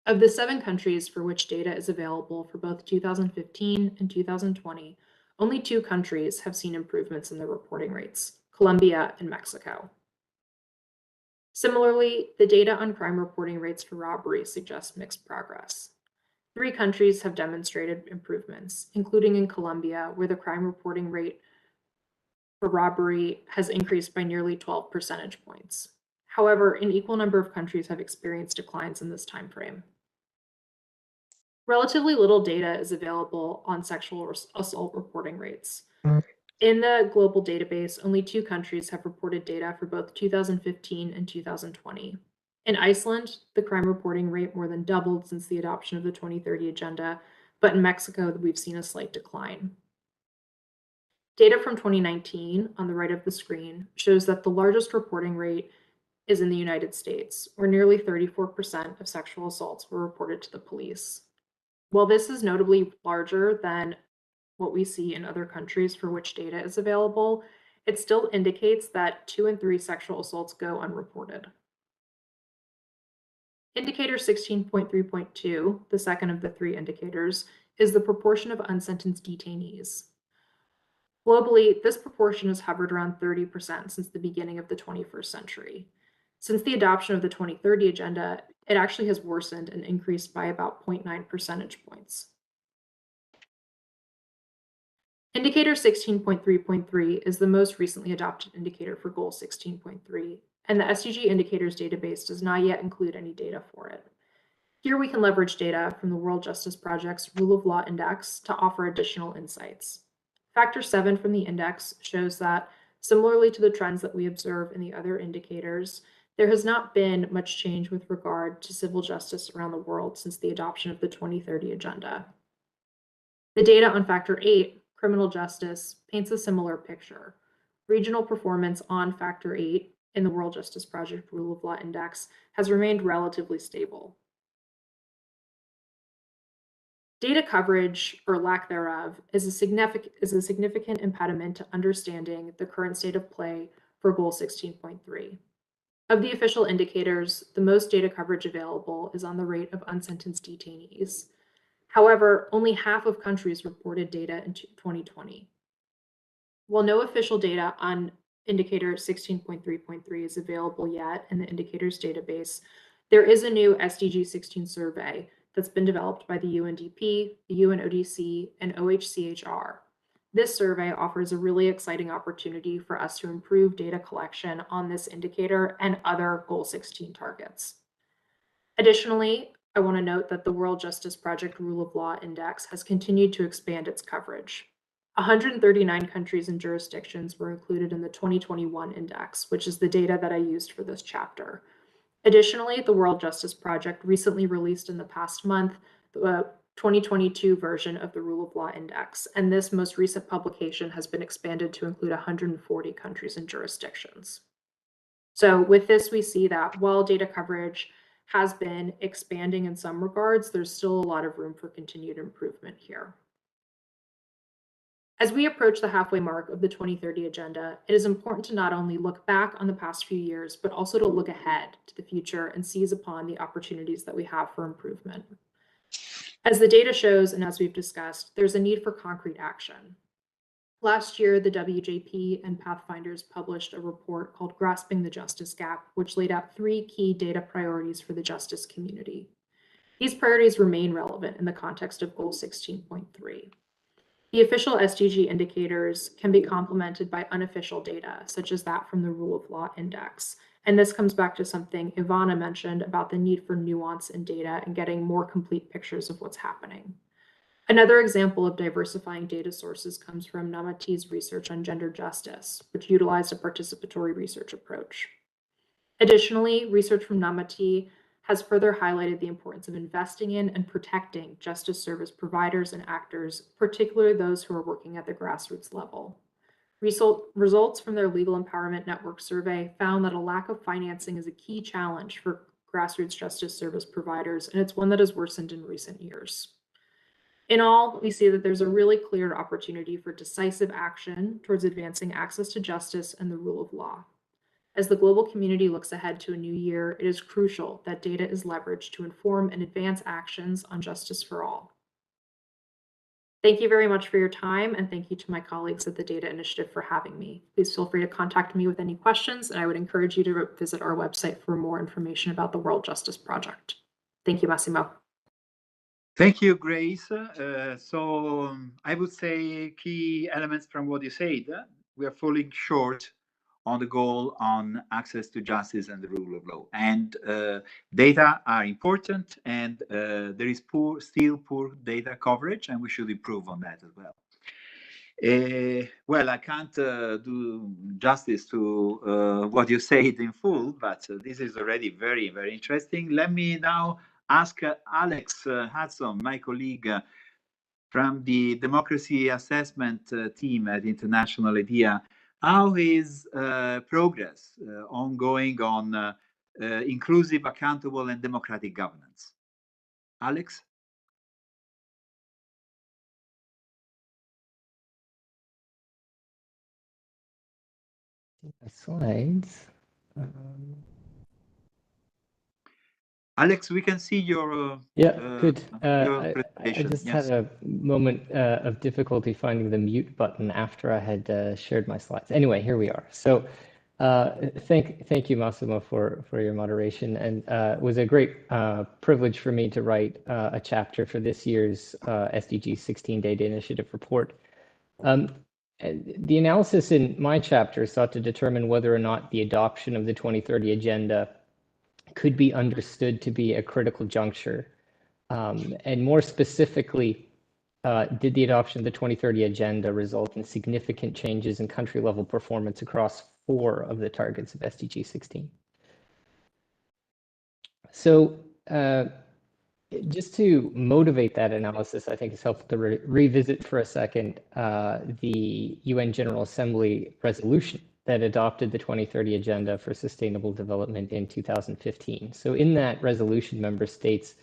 Of the 7 countries for which data is available for both 2015 and 2020, only 2 countries have seen improvements in their reporting rates, Colombia and Mexico. Similarly, the data on crime reporting rates for robbery suggests mixed progress. 3 countries have demonstrated improvements, including in Colombia, where the crime reporting rate for robbery has increased by nearly 12 percentage points. However, an equal number of countries have experienced declines in this time frame. Relatively little data is available on sexual assault reporting rates. In the global database, only 2 countries have reported data for both 2015 and 2020. In Iceland, the crime reporting rate more than doubled since the adoption of the 2030 Agenda, but in Mexico, we've seen a slight decline. Data from 2019 on the right of the screen shows that the largest reporting rate is in the United States, where nearly 34% of sexual assaults were reported to the police. While this is notably larger than what we see in other countries for which data is available, it still indicates that 2 in 3 sexual assaults go unreported. Indicator 16.3.2, the second of the 3 indicators, is the proportion of unsentenced detainees. Globally, this proportion has hovered around 30% since the beginning of the 21st century. Since the adoption of the 2030 Agenda, it actually has worsened and increased by about 0.9 percentage points. Indicator 16.3.3 is the most recently adopted indicator for Goal 16.3, and the SDG indicators database does not yet include any data for it. Here we can leverage data from the World Justice Project's Rule of Law Index to offer additional insights. Factor 7 from the index shows that, similarly to the trends that we observe in the other indicators, there has not been much change with regard to civil justice around the world since the adoption of the 2030 Agenda. The data on Factor 8, criminal justice, paints a similar picture. Regional performance on Factor 8 in the World Justice Project Rule of Law Index has remained relatively stable. Data coverage, or lack thereof, is a significant impediment to understanding the current state of play for Goal 16.3. Of the official indicators, the most data coverage available is on the rate of unsentenced detainees. However, only half of countries reported data in 2020. While no official data on indicator 16.3.3 is available yet in the indicators database, there is a new SDG16 survey that's been developed by the UNDP, the UNODC, and OHCHR. This survey offers a really exciting opportunity for us to improve data collection on this indicator and other Goal 16 targets. Additionally, I want to note that the World Justice Project Rule of Law Index has continued to expand its coverage. 139 countries and jurisdictions were included in the 2021 index, which is the data that I used for this chapter. Additionally, the World Justice Project recently released in the past month the 2022 version of the Rule of Law Index, and this most recent publication has been expanded to include 140 countries and jurisdictions. So with this, we see that while data coverage has been expanding in some regards, there's still a lot of room for continued improvement here. As we approach the halfway mark of the 2030 Agenda, it is important to not only look back on the past few years, but also to look ahead to the future and seize upon the opportunities that we have for improvement. As the data shows, and as we've discussed, there's a need for concrete action. Last year, the WJP and Pathfinders published a report called Grasping the Justice Gap, which laid out 3 key data priorities for the justice community. These priorities remain relevant in the context of Goal 16.3. The official SDG indicators can be complemented by unofficial data, such as that from the Rule of Law Index. And this comes back to something Ivana mentioned about the need for nuance in data and getting more complete pictures of what's happening. Another example of diversifying data sources comes from Namati's research on gender justice, which utilized a participatory research approach. Additionally, research from Namati has further highlighted the importance of investing in and protecting justice service providers and actors, particularly those who are working at the grassroots level. Results from their Legal Empowerment Network survey found that a lack of financing is a key challenge for grassroots justice service providers, and it's one that has worsened in recent years. In all, we see that there's a really clear opportunity for decisive action towards advancing access to justice and the rule of law. As the global community looks ahead to a new year, it is crucial that data is leveraged to inform and advance actions on justice for all. Thank you very much for your time, and thank you to my colleagues at the Data Initiative for having me. Please feel free to contact me with any questions, and I would encourage you to visit our website for more information about the World Justice Project. Thank you, Massimo. Thank you, Grace. I would say key elements from what you said. We are falling short on the goal on access to justice and the rule of law. And data are important, and there is still poor data coverage, and we should improve on that as well. Well, I can't do justice to what you said in full, but this is already very, very interesting. Let me now ask Alex Hudson, my colleague from the Democracy Assessment team at International IDEA, how is progress ongoing on inclusive, accountable, and democratic governance? Alex? Slides. Alex, we can see your good. your I just had a moment of difficulty finding the mute button after I had shared my slides. Anyway, here we are. So thank you, Massimo, for your moderation, and it was a great privilege for me to write a chapter for this year's SDG16 Data Initiative report. The analysis in my chapter sought to determine whether or not the adoption of the 2030 Agenda could be understood to be a critical juncture. And more specifically, did the adoption of the 2030 Agenda result in significant changes in country-level performance across 4 of the targets of SDG 16? So just to motivate that analysis, I think it's helpful to revisit for a second the UN General Assembly resolution that adopted the 2030 Agenda for Sustainable Development in 2015. So in that resolution, member states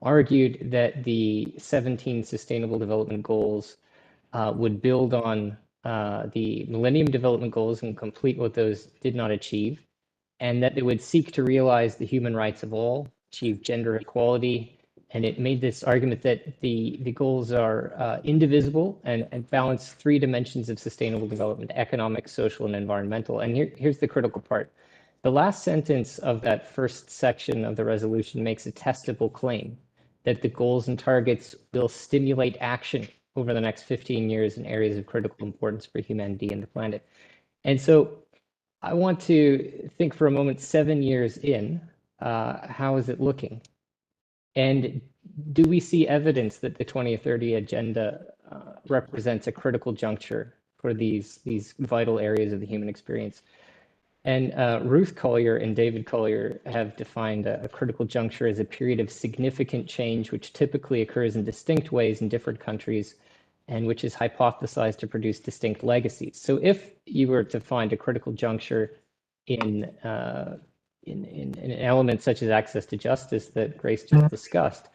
argued that the 17 Sustainable Development Goals would build on the Millennium Development Goals and complete what those did not achieve, and that they would seek to realize the human rights of all, achieve gender equality, and it made this argument that the goals are indivisible and balance 3 dimensions of sustainable development: economic, social, and environmental. And here's the critical part. The last sentence of that first section of the resolution makes a testable claim that the goals and targets will stimulate action over the next 15 years in areas of critical importance for humanity and the planet. And so I want to think for a moment, 7 years in, how is it looking? And do we see evidence that the 2030 Agenda represents a critical juncture for these vital areas of the human experience? And Ruth Collier and David Collier have defined a critical juncture as a period of significant change which typically occurs in distinct ways in different countries and which is hypothesized to produce distinct legacies. So if you were to find a critical juncture in an element such as access to justice that Grace just discussed,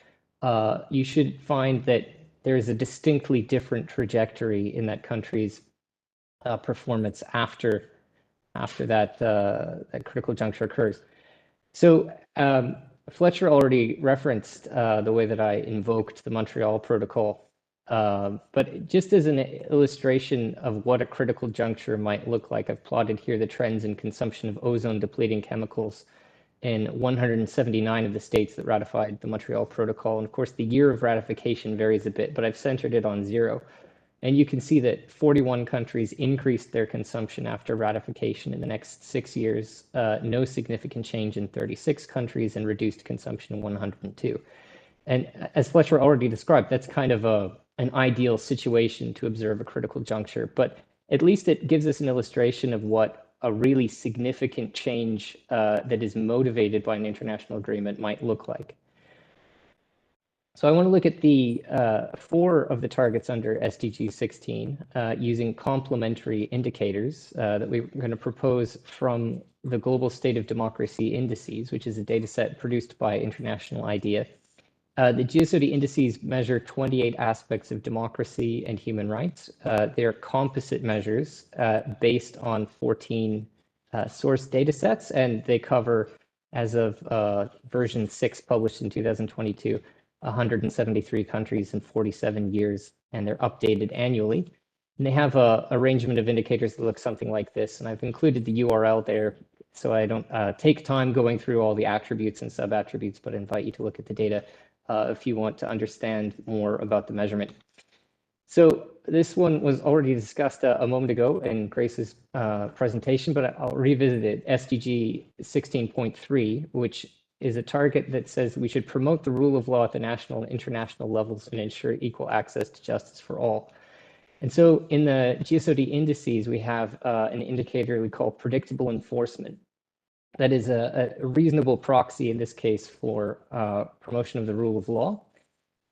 you should find that there is a distinctly different trajectory in that country's performance after that critical juncture occurs. So Fletcher already referenced the way that I invoked the Montreal Protocol, but just as an illustration of what a critical juncture might look like, I've plotted here the trends in consumption of ozone-depleting chemicals in 179 of the states that ratified the Montreal Protocol. And of course, the year of ratification varies a bit, but I've centered it on 0. And you can see that 41 countries increased their consumption after ratification in the next 6 years, no significant change in 36 countries, and reduced consumption in 102. And as Fletcher already described, that's kind of an ideal situation to observe a critical juncture, but at least it gives us an illustration of what a really significant change that is motivated by an international agreement might look like. So I want to look at the 4 of the targets under SDG 16 using complementary indicators that we're going to propose from the Global State of Democracy Indices, which is a data set produced by International IDEA. The GSOD indices measure 28 aspects of democracy and human rights. They're composite measures based on 14 source data sets, and they cover, as of version 6 published in 2022, 173 countries in 47 years, and they're updated annually. And they have a arrangement of indicators that look something like this, and I've included the URL there so I don't take time going through all the attributes and sub-attributes, but invite you to look at the data if you want to understand more about the measurement. So this one was already discussed a moment ago in Grace's presentation, but I'll revisit it. SDG 16.3, which is a target that says we should promote the rule of law at the national and international levels and ensure equal access to justice for all. And so in the GSOD indices, we have an indicator we call predictable enforcement. That is a reasonable proxy in this case for promotion of the rule of law.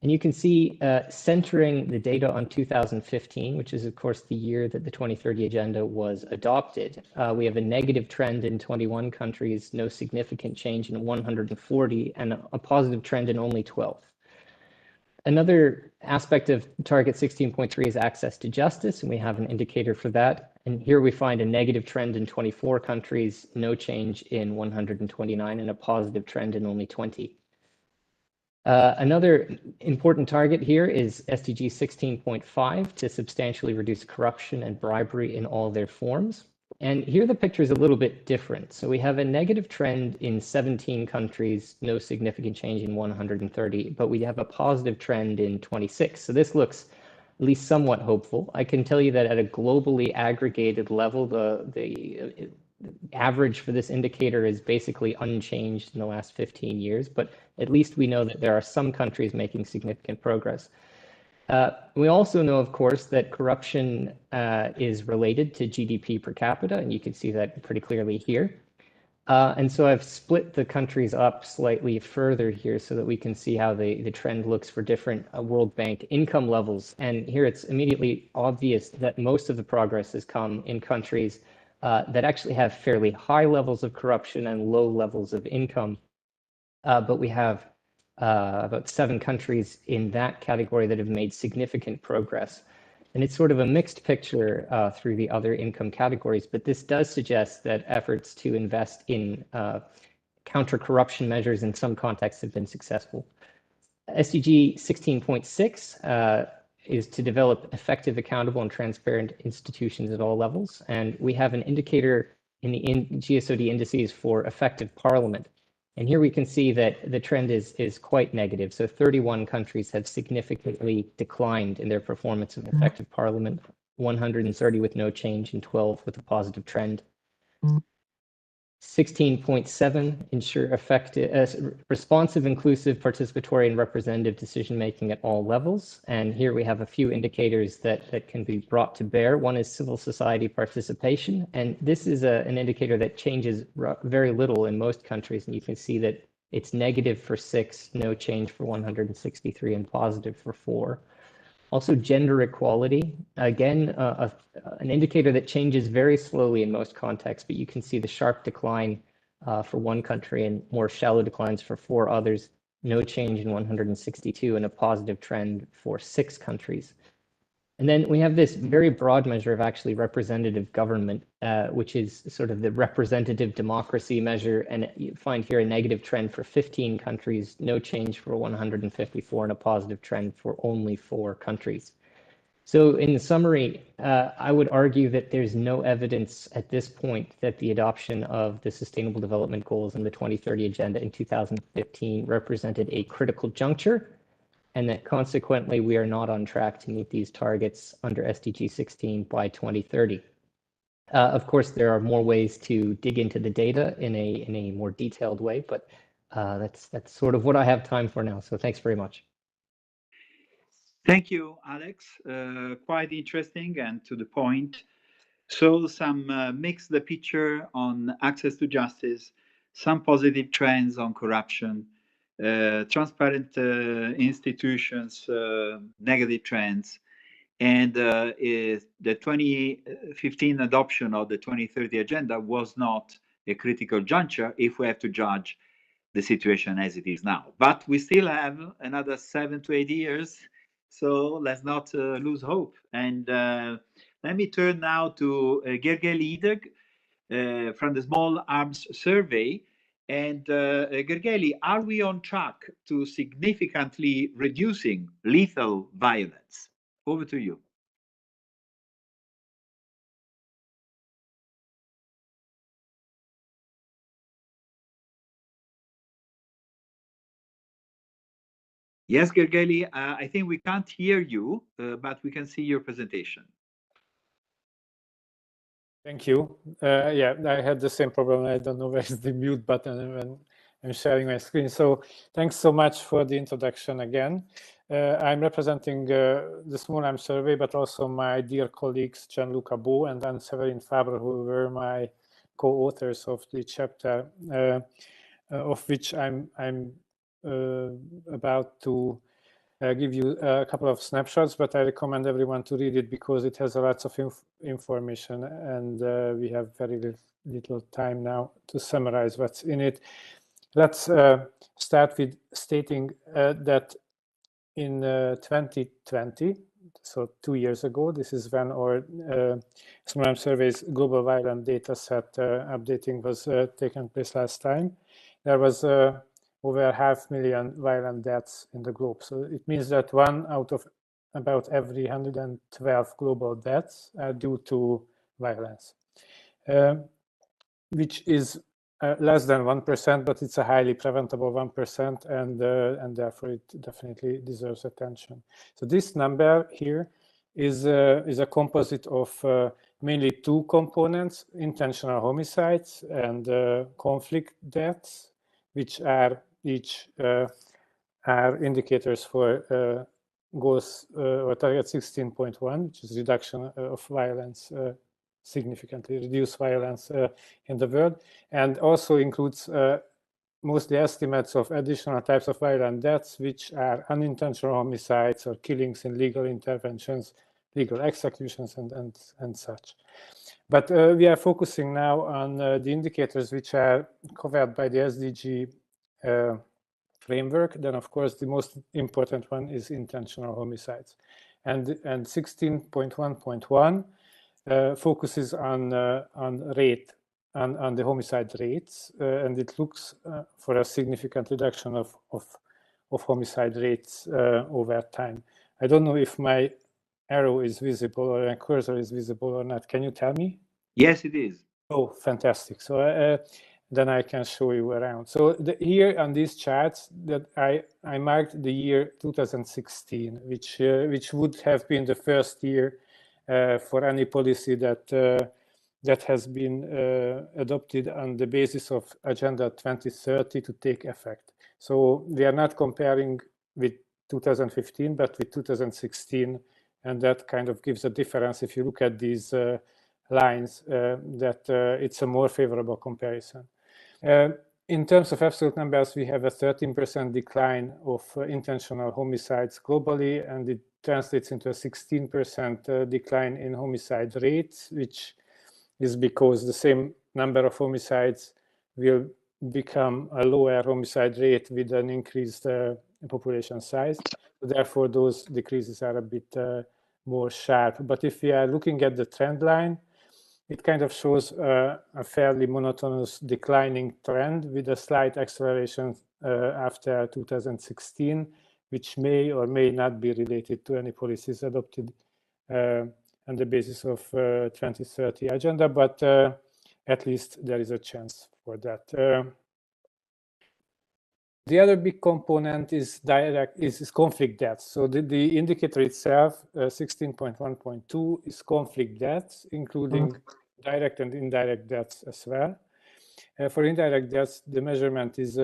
And you can see centering the data on 2015, which is of course the year that the 2030 agenda was adopted. We have a negative trend in 21 countries, no significant change in 140, and a positive trend in only 12. Another aspect of target 16.3 is access to justice, and we have an indicator for that. And here we find a negative trend in 24 countries, no change in 129, and a positive trend in only 20. Another important target here is SDG 16.5 to substantially reduce corruption and bribery in all their forms. And here the picture is a little bit different. So we have a negative trend in 17 countries, no significant change in 130, but we have a positive trend in 26. So this looks at least somewhat hopeful. I can tell you that at a globally aggregated level, the average for this indicator is basically unchanged in the last 15 years, but at least we know that there are some countries making significant progress. We also know, of course, that corruption is related to GDP per capita, and you can see that pretty clearly here. And so I've split the countries up slightly further here so that we can see how the trend looks for different World Bank income levels. And here it's immediately obvious that most of the progress has come in countries that actually have fairly high levels of corruption and low levels of income. But we have about 7 countries in that category that have made significant progress. And it's sort of a mixed picture through the other income categories, but this does suggest that efforts to invest in counter-corruption measures in some contexts have been successful. SDG 16.6 is to develop effective, accountable, and transparent institutions at all levels. And we have an indicator in the GSOD indices for effective parliament. And here we can see that the trend is quite negative. So 31 countries have significantly declined in their performance of effective parliament, 130 with no change and 12 with a positive trend. 16.7, ensure effective, responsive, inclusive, participatory, and representative decision-making at all levels. And here we have a few indicators that can be brought to bear. One is civil society participation. And this is an indicator that changes very little in most countries. And you can see that it's negative for 6, no change for 163, and positive for 4. Also, gender equality, again, an indicator that changes very slowly in most contexts, but you can see the sharp decline for one country and more shallow declines for 4 others, no change in 162, and a positive trend for 6 countries. And then we have this very broad measure of actually representative government, which is sort of the representative democracy measure. And you find here a negative trend for 15 countries, no change for 154, and a positive trend for only 4 countries. So in summary, I would argue that there's no evidence at this point that the adoption of the Sustainable Development Goals and the 2030 Agenda in 2015 represented a critical juncture, and that consequently we are not on track to meet these targets under SDG 16 by 2030. Of course, there are more ways to dig into the data in a more detailed way, but that's sort of what I have time for now. So thanks very much. Thank you, Alex. Quite interesting and to the point. So some mixed the picture on access to justice, some positive trends on corruption, transparent institutions, negative trends, and the 2015 adoption of the 2030 agenda was not a critical juncture if we have to judge the situation as it is now. But we still have another 7 to 8 years, so let's not lose hope. And let me turn now to Gergely Ideg from the Small Arms Survey. And Gergely, are we on track to significantly reducing lethal violence? Over to you. Yes, Gergely, I think we can't hear you, but we can see your presentation. Thank you. Yeah, I had the same problem. I don't know where's the mute button when I'm sharing my screen. So thanks so much for the introduction again. I'm representing the Small Arms Survey, but also my dear colleagues Gianluca Bo and Anne-Séverine Fabre, who were my co-authors of the chapter, of which I'm about to give you a couple of snapshots, but I recommend everyone to read it because it has lots of information, and we have very little time now to summarize what's in it. Let's start with stating that in 2020, so 2 years ago, this is when our Small Arms Survey's global violent data set updating was taken place last time. There was over 500,000 violent deaths in the globe. So it means that 1 out of about every 112 global deaths are due to violence, which is less than 1%, but it's a highly preventable 1%, and therefore it definitely deserves attention. So this number here is a composite of mainly 2 components: intentional homicides and conflict deaths, which are each are indicators for goals or target 16.1, which is reduction of violence, significantly reduce violence in the world, and also includes mostly estimates of additional types of violent deaths, which are unintentional homicides or killings in legal interventions, legal executions, and such. But we are focusing now on the indicators which are covered by the SDG framework. Then, of course, the most important one is intentional homicides. And 16.1.1 focuses on the homicide rates, and it looks for a significant reduction of homicide rates over time. I don't know if my arrow is visible or my cursor is visible or not. Can you tell me? Yes, it is. Oh, fantastic. So then I can show you around. So here on these charts that I marked the year 2016, which would have been the first year for any policy that has been adopted on the basis of Agenda 2030 to take effect. So we are not comparing with 2015, but with 2016, and that kind of gives a difference. If you look at these lines, that it's a more favorable comparison. In terms of absolute numbers, we have a 13% decline of intentional homicides globally, and it translates into a 16% decline in homicide rates, which is because the same number of homicides will become a lower homicide rate with an increased population size. Therefore, those decreases are a bit more sharp. But if we are looking at the trend line, it kind of shows a fairly monotonous declining trend with a slight acceleration after 2016, which may or may not be related to any policies adopted on the basis of 2030 agenda, but at least there is a chance for that. The other big component is conflict deaths. So the indicator itself, 16.1.2, is conflict deaths, including direct and indirect deaths as well. For indirect deaths, the measurement is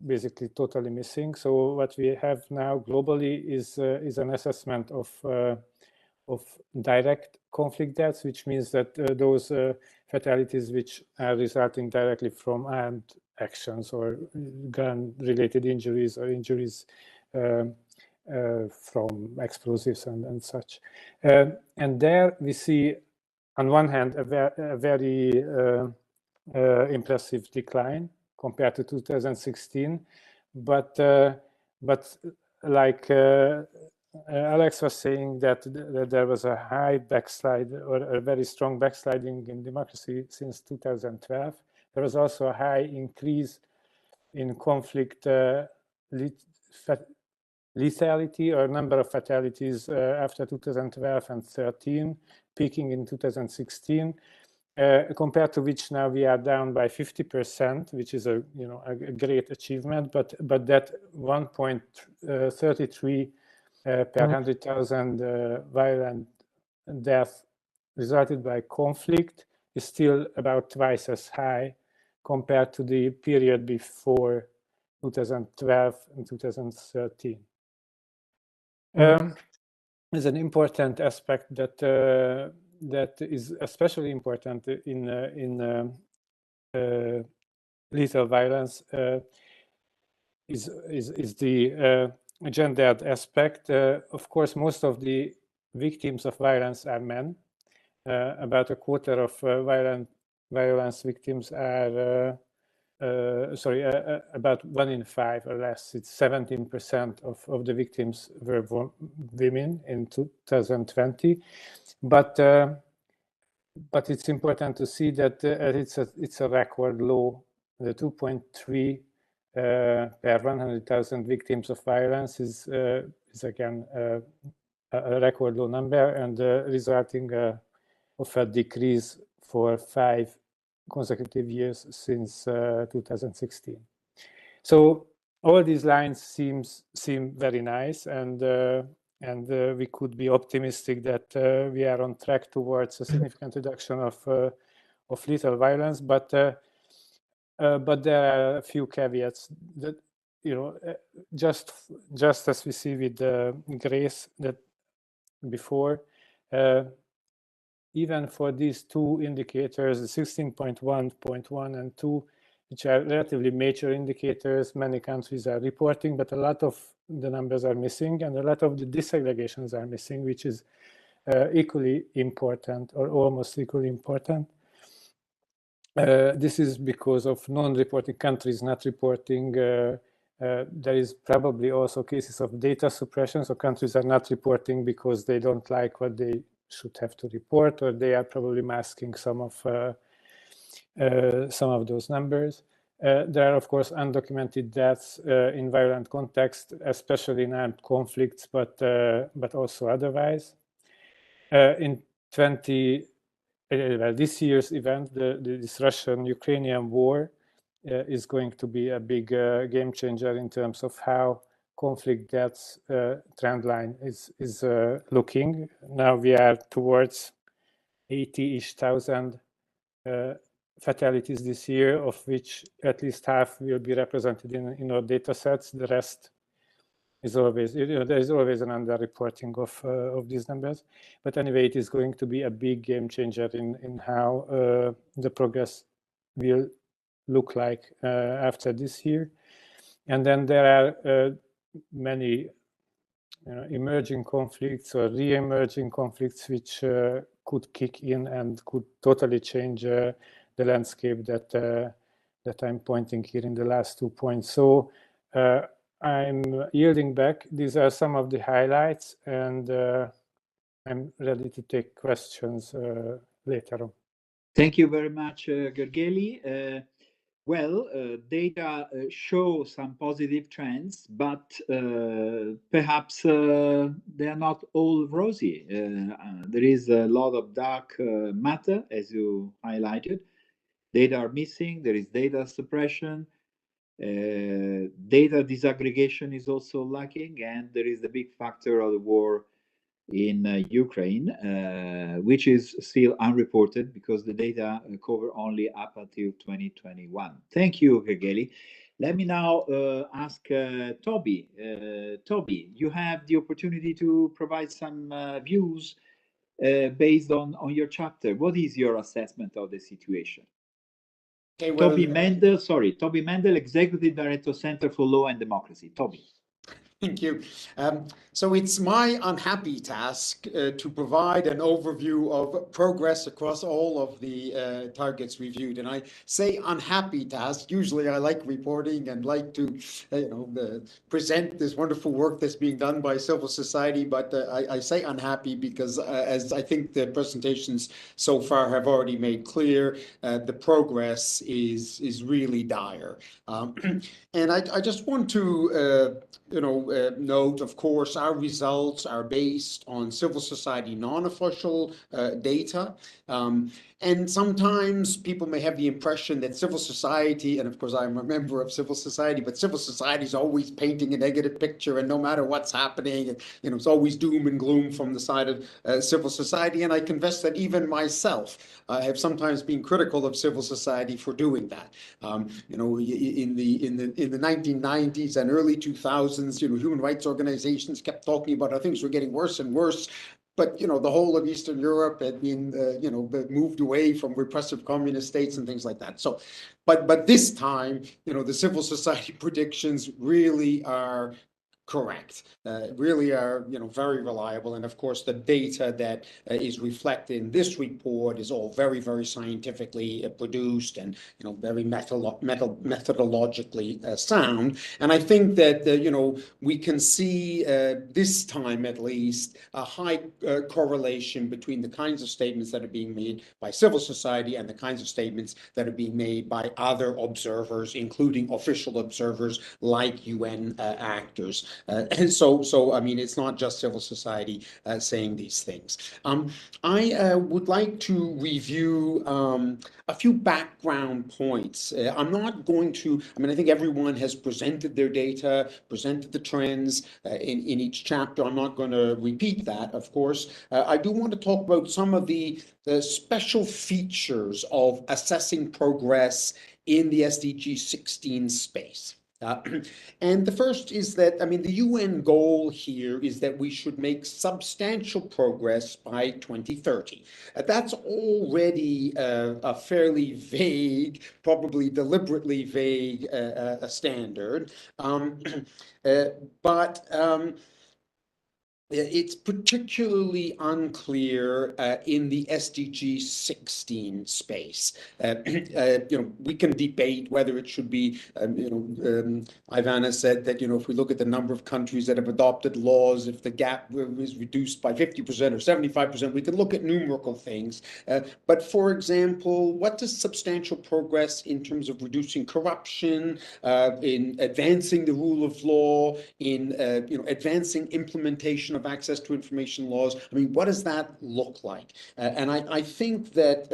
basically totally missing. So what we have now globally is an assessment of of direct conflict deaths, which means that those fatalities which are resulting directly from armed actions or gun-related injuries or injuries from explosives and such. And there we see, on one hand, a very impressive decline compared to 2016, but like Alex was saying that there was a high backslide or a very strong backsliding in democracy since 2012. There was also a high increase in conflict lethality or number of fatalities after 2012 and 13, peaking in 2016. Compared to which now we are down by 50%, which is a great achievement. But that 1.33 per 100,000 violent death resulted by conflict is still about twice as high compared to the period before 2012 and 2013. Is an important aspect that is especially important in lethal violence is the gendered aspect. Of course, most of the victims of violence are men. About a quarter of violence victims are about 1 in 5 or less. It's 17% of the victims were women in 2020. But it's important to see that it's a record low. The 2.3 per 100,000 victims of violence is again a record low number, and resulting of a decrease for 5 consecutive years since 2016. So all these lines seem very nice, and we could be optimistic that we are on track towards a significant reduction of lethal violence. But there are a few caveats that, just as we see with Grace that before. Even for these two indicators, the 16.1.1 and 2, which are relatively major indicators, many countries are reporting, but a lot of the numbers are missing, and a lot of the disaggregations are missing, which is equally important or almost equally important. This is because of non-reporting countries not reporting. There is probably also cases of data suppression, so countries are not reporting because they don't like what they should have to report, or they are probably masking some of those numbers. There are, of course, undocumented deaths in violent context, especially in armed conflicts, but also otherwise. In this year's event, this Russian-Ukrainian war is going to be a big game changer in terms of how conflict deaths trend line is looking. Now we are towards 80-ish thousand fatalities this year, of which at least half will be represented in our data sets. The rest is always, there is always an underreporting of these numbers. But anyway, it is going to be a big game changer in how the progress will look like after this year. And then there are many emerging conflicts or re-emerging conflicts which could kick in and could totally change the landscape that I'm pointing here in the last 2 points. So I'm yielding back. These are some of the highlights, and I'm ready to take questions later on. Thank you very much, Gergely. Data show some positive trends, but perhaps they are not all rosy. There is a lot of dark matter, as you highlighted. Data are missing, there is data suppression, data disaggregation is also lacking, and there is the big factor of the war in Ukraine, which is still unreported because the data cover only up until 2021. Thank you, Gergely. Let me now ask Toby. Toby, you have the opportunity to provide some views based on your chapter. What is your assessment of the situation? Okay, well, Toby Mendel, Executive Director, Center for Law and Democracy. Toby. Thank you. So it's my unhappy task to provide an overview of progress across all of the targets reviewed. And I say unhappy task. Usually I like reporting and like to present this wonderful work that's being done by civil society. But I say unhappy because as I think the presentations so far have already made clear, the progress is really dire. And I just want to note, of course, our results are based on civil society non-official data. And sometimes people may have the impression that civil society, and of course I'm a member of civil society, but civil society is always painting a negative picture, and no matter what's happening, it's always doom and gloom from the side of civil society. And I confess that even myself have sometimes been critical of civil society for doing that. In the 1990s and early 2000s, human rights organizations kept talking about how things were getting worse and worse. But the whole of Eastern Europe had been moved away from repressive communist states and things like that. So, but this time, the civil society predictions really are correct, really are very reliable. And of course the data that is reflected in this report is all very, very scientifically produced and very methodologically sound. And I think that we can see this time at least a high correlation between the kinds of statements that are being made by civil society and the kinds of statements that are being made by other observers, including official observers like UN actors. And so I mean, it's not just civil society saying these things. I would like to review a few background points. I'm not going to, I think everyone has presented their data, presented the trends in each chapter. I'm not going to repeat that, of course. I do want to talk about some of the special features of assessing progress in the SDG16 space. And the first is that, the UN goal here is that we should make substantial progress by 2030. That's already a fairly vague, probably deliberately vague standard. But it's particularly unclear in the SDG16 space. We can debate whether it should be, Ivana said that, if we look at the number of countries that have adopted laws, if the gap is reduced by 50% or 75%, we can look at numerical things. But for example, what does substantial progress in terms of reducing corruption, in advancing the rule of law, in advancing implementation of access to information laws? What does that look like? And I think that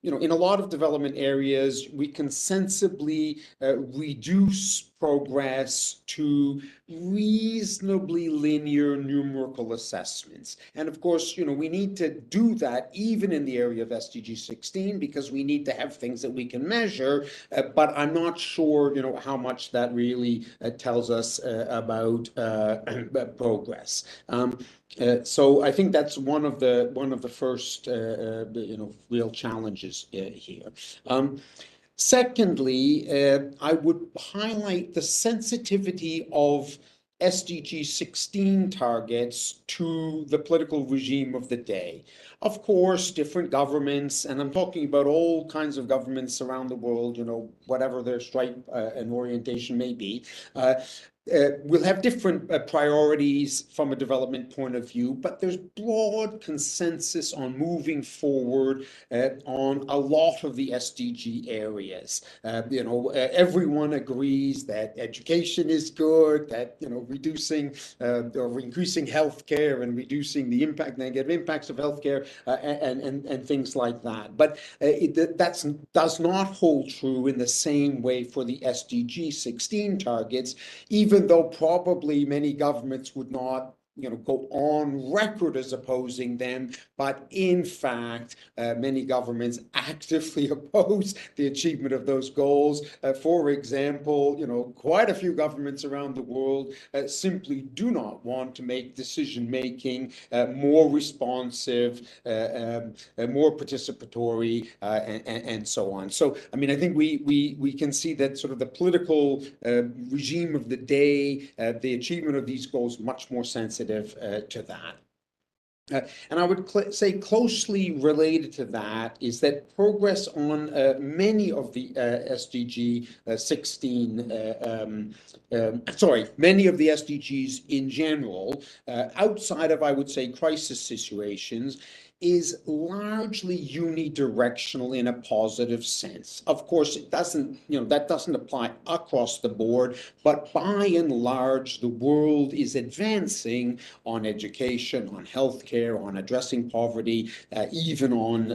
in a lot of development areas, we can sensibly reduce progress to reasonably linear numerical assessments. And of course, we need to do that even in the area of SDG16 because we need to have things that we can measure, but I'm not sure, how much that really tells us about progress. So I think that's one of the first, real challenges here. Secondly, I would highlight the sensitivity of SDG16 targets to the political regime of the day. Of course, different governments, and I'm talking about all kinds of governments around the world, whatever their stripe and orientation may be, will have different priorities from a development point of view, but there's broad consensus on moving forward on a lot of the SDG areas. Everyone agrees that education is good, that reducing or increasing healthcare and reducing the negative impacts of healthcare and things like that. But that does not hold true in the same way for the SDG16 targets, even though probably many governments would not go on record as opposing them, but in fact, many governments actively oppose the achievement of those goals. For example, quite a few governments around the world simply do not want to make decision-making more responsive, more participatory, and so on. So, I mean, I think we can see that sort of the political regime of the day, the achievement of these goals, much more sensitive to that. And I would say closely related to that is that progress on many of the SDG 16, many of the SDGs in general, outside of, I would say, crisis situations, is largely unidirectional in a positive sense. Of course, it doesn't, that doesn't apply across the board, but by and large, the world is advancing on education, on healthcare, on addressing poverty, even on,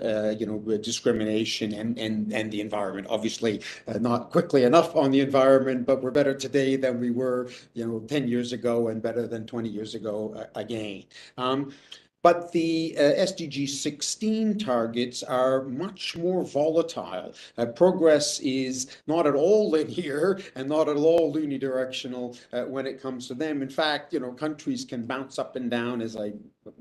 discrimination and the environment. Obviously, not quickly enough on the environment, but we're better today than we were, 10 years ago, and better than 20 years ago again. But the SDG 16 targets are much more volatile. Progress is not at all linear and not at all unidirectional when it comes to them. In fact, countries can bounce up and down, as I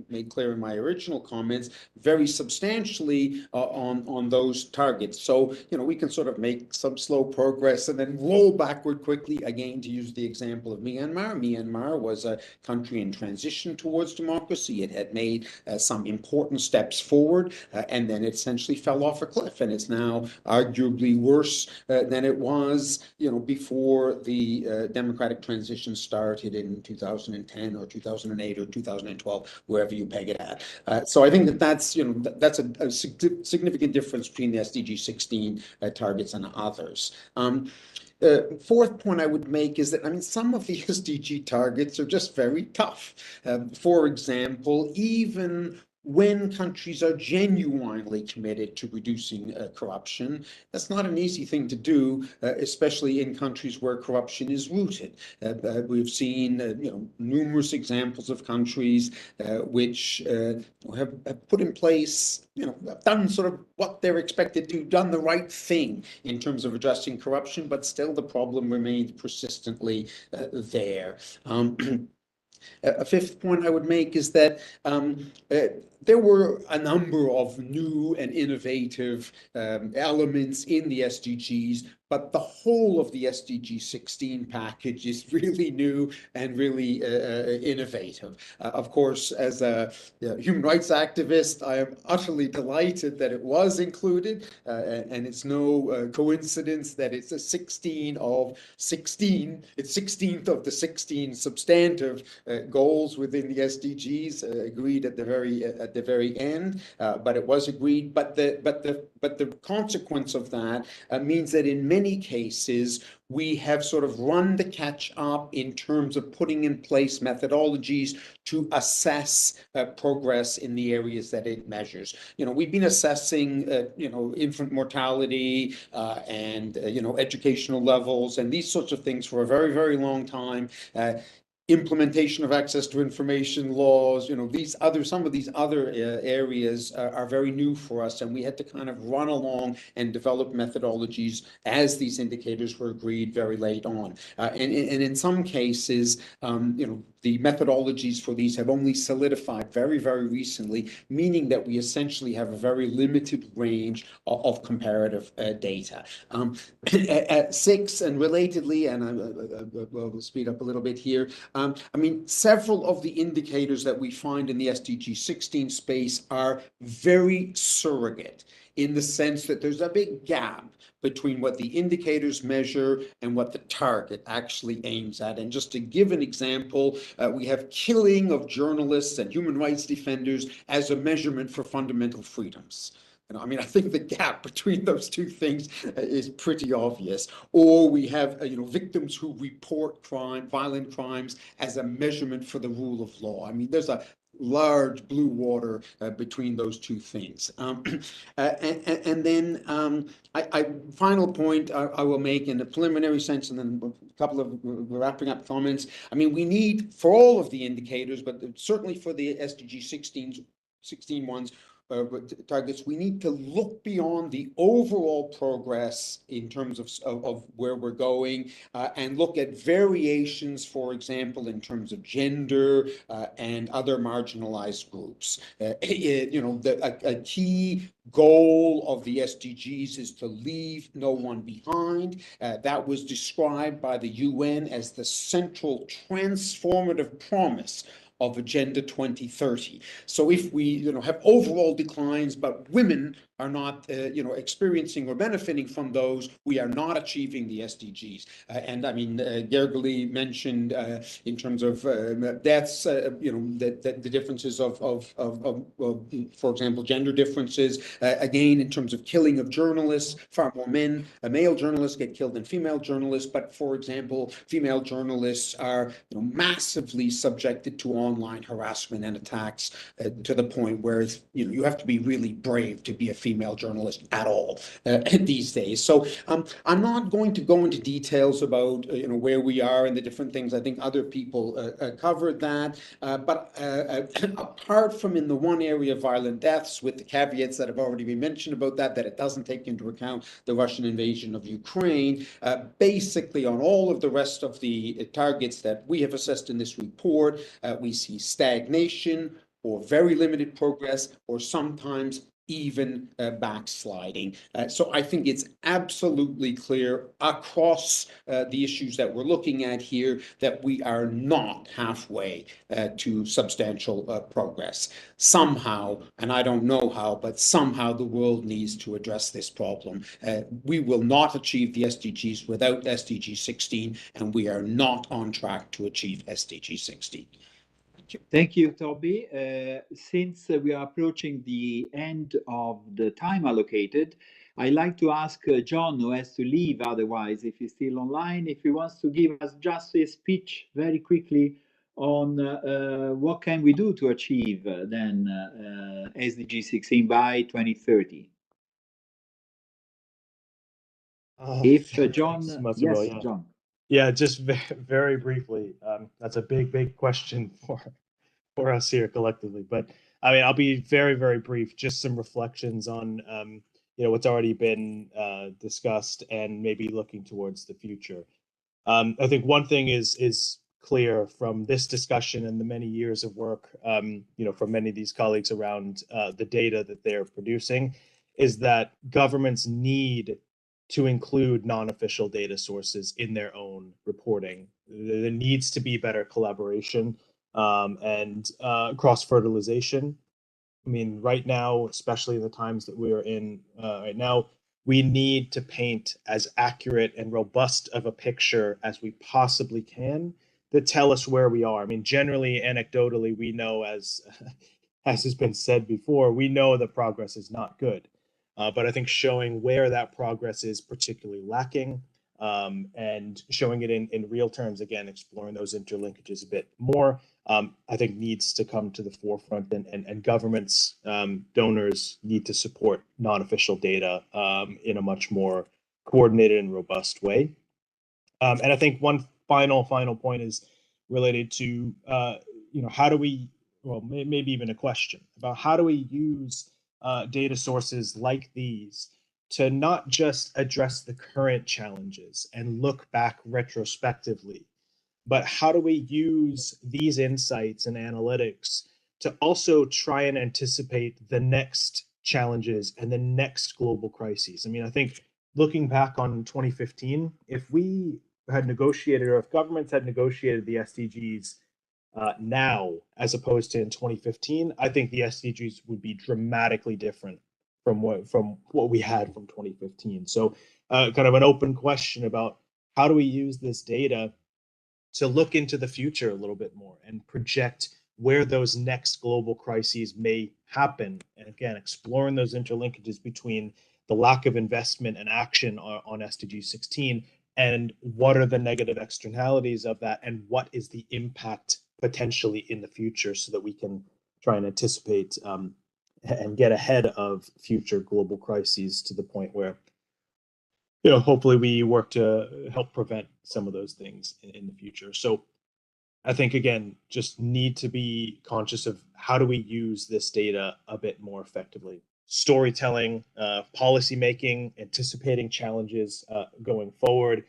made clear in my original comments, very substantially on those targets. So, we can sort of make some slow progress and then roll backward quickly, again, to use the example of Myanmar. Myanmar was a country in transition towards democracy. It had made some important steps forward, and then it essentially fell off a cliff, and it's now arguably worse than it was, before the democratic transition started in 2010 or 2008 or 2012, wherever you peg it at. So I think that's a significant difference between the SDG 16 targets and others. Fourth point I would make is that, some of the SDG targets are just very tough. For example, even when countries are genuinely committed to reducing corruption, that's not an easy thing to do, especially in countries where corruption is rooted. We've seen numerous examples of countries which have put in place, done sort of what they're expected to do, done the right thing in terms of addressing corruption, but still the problem remains persistently there. A fifth point I would make is that there were a number of new and innovative elements in the SDGs, but the whole of the SDG 16 package is really new and really innovative. Of course, as a human rights activist, I am utterly delighted that it was included, and it's no coincidence that it's a 16 of 16. It's 16th of the 16 substantive goals within the SDGs agreed at the very end, but it was agreed. But the consequence of that means that in many cases we have sort of run the catch up in terms of putting in place methodologies to assess progress in the areas that it measures. We've been assessing, infant mortality and, educational levels and these sorts of things for a very, very long time. Implementation of access to information laws, some of these other areas are very new for us, and we had to kind of run along and develop methodologies as these indicators were agreed very late on. And in some cases, the methodologies for these have only solidified very, very recently, meaning that we essentially have a very limited range of comparative data. At 6, and relatedly, and we'll speed up a little bit here, several of the indicators that we find in the SDG 16 space are very surrogate, in the sense that there's a big gap between what the indicators measure and what the target actually aims at. And just to give an example, we have killing of journalists and human rights defenders as a measurement for fundamental freedoms. I think the gap between those two things is pretty obvious. Or we have, victims who report violent crimes as a measurement for the rule of law. There's a large blue water between those two things. And then final point I will make in a preliminary sense, and then a couple of wrapping up comments. I mean, we need, for all of the indicators, but certainly for the SDG 16 ones, targets, we need to look beyond the overall progress in terms of where we're going, and look at variations, for example, in terms of gender and other marginalized groups. You know, a key goal of the SDGs is to leave no one behind. That was described by the UN as the central transformative promise of Agenda 2030. So if we, you know, have overall declines, but women are not, you know, experiencing or benefiting from those, we are not achieving the SDGs. And I mean, Gergely mentioned in terms of deaths, you know, the differences of, for example, gender differences. Again, in terms of killing of journalists, far more male journalists get killed than female journalists. But for example, female journalists are, you know, massively subjected to online harassment and attacks to the point where, you know, you have to be really brave to be a female journalist at all these days. So I'm not going to go into details about you know, where we are and the different things. I think other people covered that. But apart from in the one area of violent deaths, with the caveats that have already been mentioned about that it doesn't take into account the Russian invasion of Ukraine, basically on all of the rest of the targets that we have assessed in this report, we see stagnation or very limited progress, or sometimes even backsliding. So I think it's absolutely clear across the issues that we're looking at here that we are not halfway to substantial progress. Somehow, and I don't know how, but somehow the world needs to address this problem. We will not achieve the SDGs without SDG 16, and we are not on track to achieve SDG 16. Thank you, Toby. Since we are approaching the end of the time allocated, I'd like to ask John, who has to leave otherwise, if he's still online, if he wants to give us just a speech very quickly on what can we do to achieve then SDG 16 by 2030. If John, Massimo, yes, yeah. John. Yeah, just very briefly. That's a big question for us here collectively. But I mean, I'll be very brief. Just some reflections on you know, what's already been discussed, and maybe looking towards the future. I think one thing is clear from this discussion and the many years of work, you know, from many of these colleagues around the data that they're producing, is that governments need to include non-official data sources in their own reporting. There needs to be better collaboration and cross-fertilization. I mean, right now, especially in the times that we are in right now, we need to paint as accurate and robust of a picture as we possibly can to tell us where we are. I mean, generally, anecdotally, we know, as has been said before, we know that progress is not good. But I think showing where that progress is particularly lacking, and showing it in real terms, again, exploring those interlinkages a bit more, I think needs to come to the forefront, and governments, donors need to support non-official data in a much more coordinated and robust way. And I think one final point is related to, you know, how do we, well, maybe even a question about how do we use data sources like these to not just address the current challenges and look back retrospectively, but how do we use these insights and analytics to also try and anticipate the next challenges and the next global crises? I mean, I think looking back on 2015, if we had negotiated, or if governments had negotiated the SDGs now as opposed to in 2015, I think the SDGs would be dramatically different from what we had from 2015. So kind of an open question about how do we use this data to look into the future a little bit more and project where those next global crises may happen. And again, exploring those interlinkages between the lack of investment and action on SDG 16, and what are the negative externalities of that, and what is the impact potentially in the future, so that we can try and anticipate and get ahead of future global crises to the point where, hopefully we work to help prevent some of those things in the future. So I think, again, just need to be conscious of how do we use this data a bit more effectively. Storytelling, policy making, anticipating challenges going forward,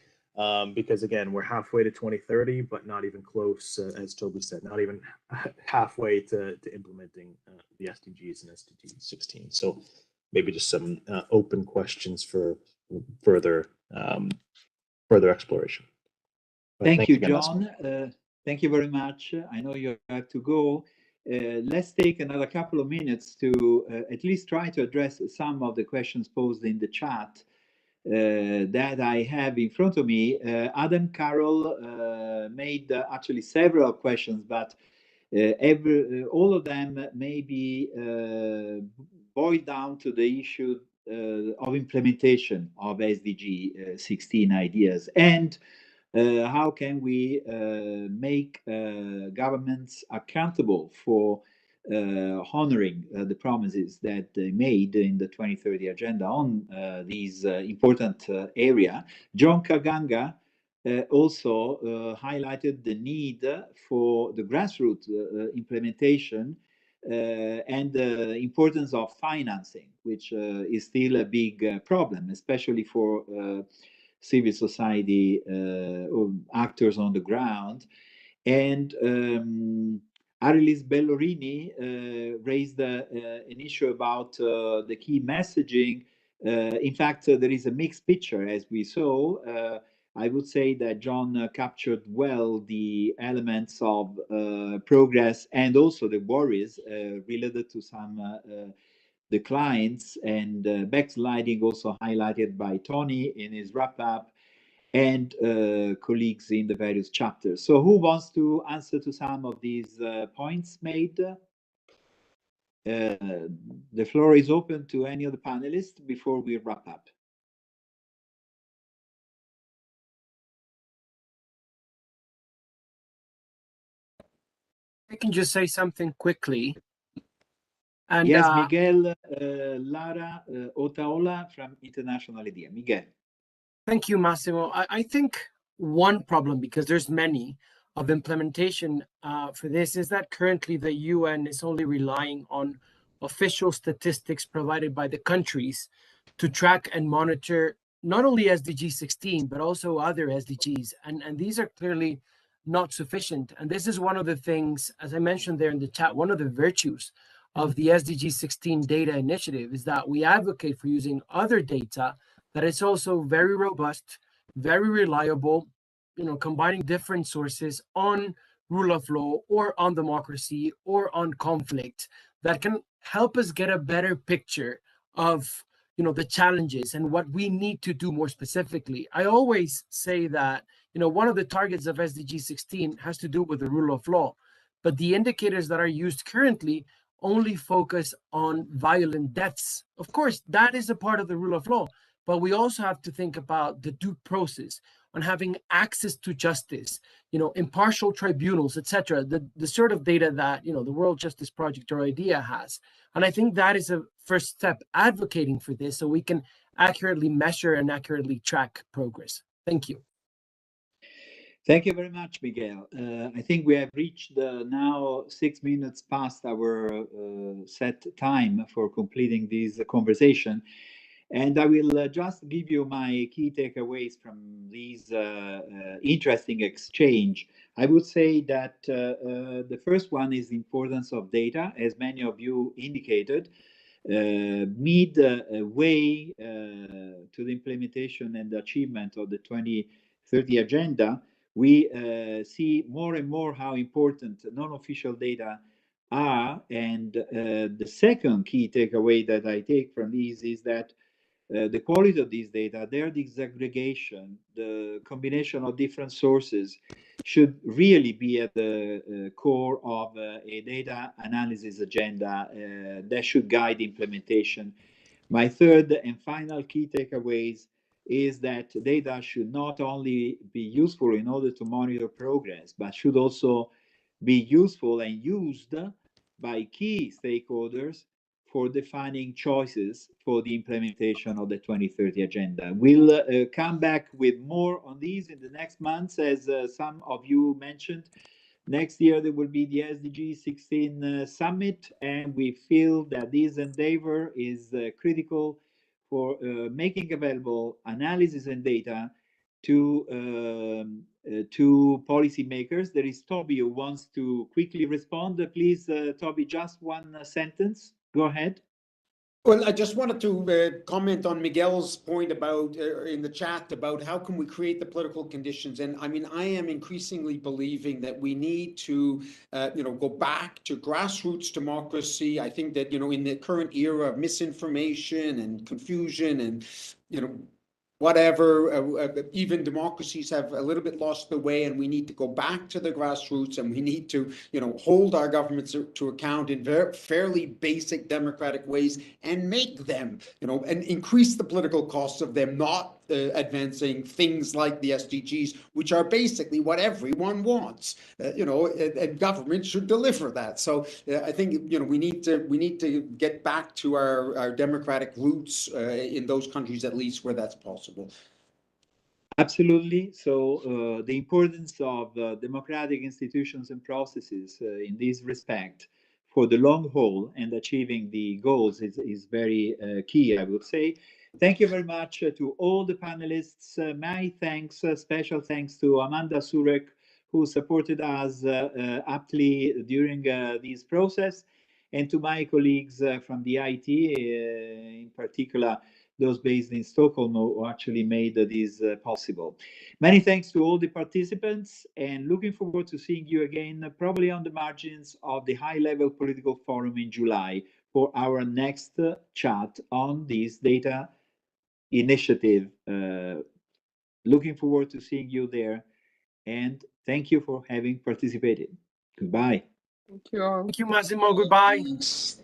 because again, we're halfway to 2030, but not even close, as Toby said, not even halfway to implementing the SDGs and SDG16. So maybe just some open questions for further exploration. Thank you, John. Thank you very much. I know you have to go. Let's take another couple of minutes to at least try to address some of the questions posed in the chat that I have in front of me. Adam Carroll made actually several questions, but all of them may be boiled down to the issue of implementation of SDG 16 ideas, and how can we make governments accountable for honoring the promises that they made in the 2030 agenda on these important area. John Kaganga also highlighted the need for the grassroots implementation and the importance of financing, which is still a big problem, especially for civil society actors on the ground. And Arilis Bellorini raised an issue about the key messaging. In fact, there is a mixed picture, as we saw. I would say that John captured well the elements of progress and also the worries related to some declines and backsliding, also highlighted by Tony in his wrap-up, and colleagues in the various chapters. So who wants to answer to some of these points made? The floor is open to any of the panelists before we wrap up. I can just say something quickly. And, yes, Miguel Lara Otaola from International IDEA. Miguel. Thank you, Massimo. I think one problem, because there's many, of implementation for this is that currently the UN is only relying on official statistics provided by the countries to track and monitor not only SDG 16, but also other SDGs. And these are clearly not sufficient. And this is one of the things, as I mentioned there in the chat, one of the virtues of the SDG 16 Data Initiative is that we advocate for using other data that is also very robust, very reliable, combining different sources on rule of law or on democracy or on conflict that can help us get a better picture of the challenges and what we need to do more specifically. I always say that one of the targets of SDG 16 has to do with the rule of law, but the indicators that are used currently only focus on violent deaths. Of course, that is a part of the rule of law, but we also have to think about the due process, on having access to justice, impartial tribunals, etc. The sort of data that the World Justice Project or IDEA has. And I think that is a first step, advocating for this so we can accurately measure and accurately track progress. Thank you. Thank you very much, Miguel. I think we have reached now 6 minutes past our set time for completing this conversation. And I will just give you my key takeaways from these interesting exchange. I would say that the first one is the importance of data, as many of you indicated. Midway to the implementation and the achievement of the 2030 agenda, we see more and more how important non-official data are. And the second key takeaway that I take from these is that the quality of these data, their disaggregation, the combination of different sources should really be at the core of a data analysis agenda that should guide implementation. My third and final key takeaways is that data should not only be useful in order to monitor progress, but should also be useful and used by key stakeholders for defining choices for the implementation of the 2030 agenda. We'll come back with more on these in the next months, as some of you mentioned. Next year, there will be the SDG16 summit, and we feel that this endeavor is critical for making available analysis and data to policymakers. There is Toby who wants to quickly respond. Please, Toby, just one sentence. Go ahead. Well, I just wanted to comment on Miguel's point about in the chat about how can we create the political conditions. And I mean, I am increasingly believing that we need to, go back to grassroots democracy. I think that, in the current era of misinformation and confusion and, whatever, even democracies have a little bit lost the way, and we need to go back to the grassroots, and we need to, hold our governments to account in fairly basic democratic ways, and make them, and increase the political costs of them not advancing things like the SDGs, which are basically what everyone wants, and government should deliver that. So I think we need to get back to our democratic roots in those countries, at least where that's possible. Absolutely. So the importance of democratic institutions and processes in this respect for the long haul and achieving the goals is very key, I would say. Thank you very much to all the panelists. My thanks, special thanks to Amanda Surek, who supported us aptly during this process, and to my colleagues from the IT, in particular, those based in Stockholm, who actually made this possible. Many thanks to all the participants, and looking forward to seeing you again, probably on the margins of the high-level political forum in July for our next chat on this data initiative. Looking forward to seeing you there, and thank you for having participated. Goodbye. Thank you all. Thank you, Massimo. Goodbye. Thanks.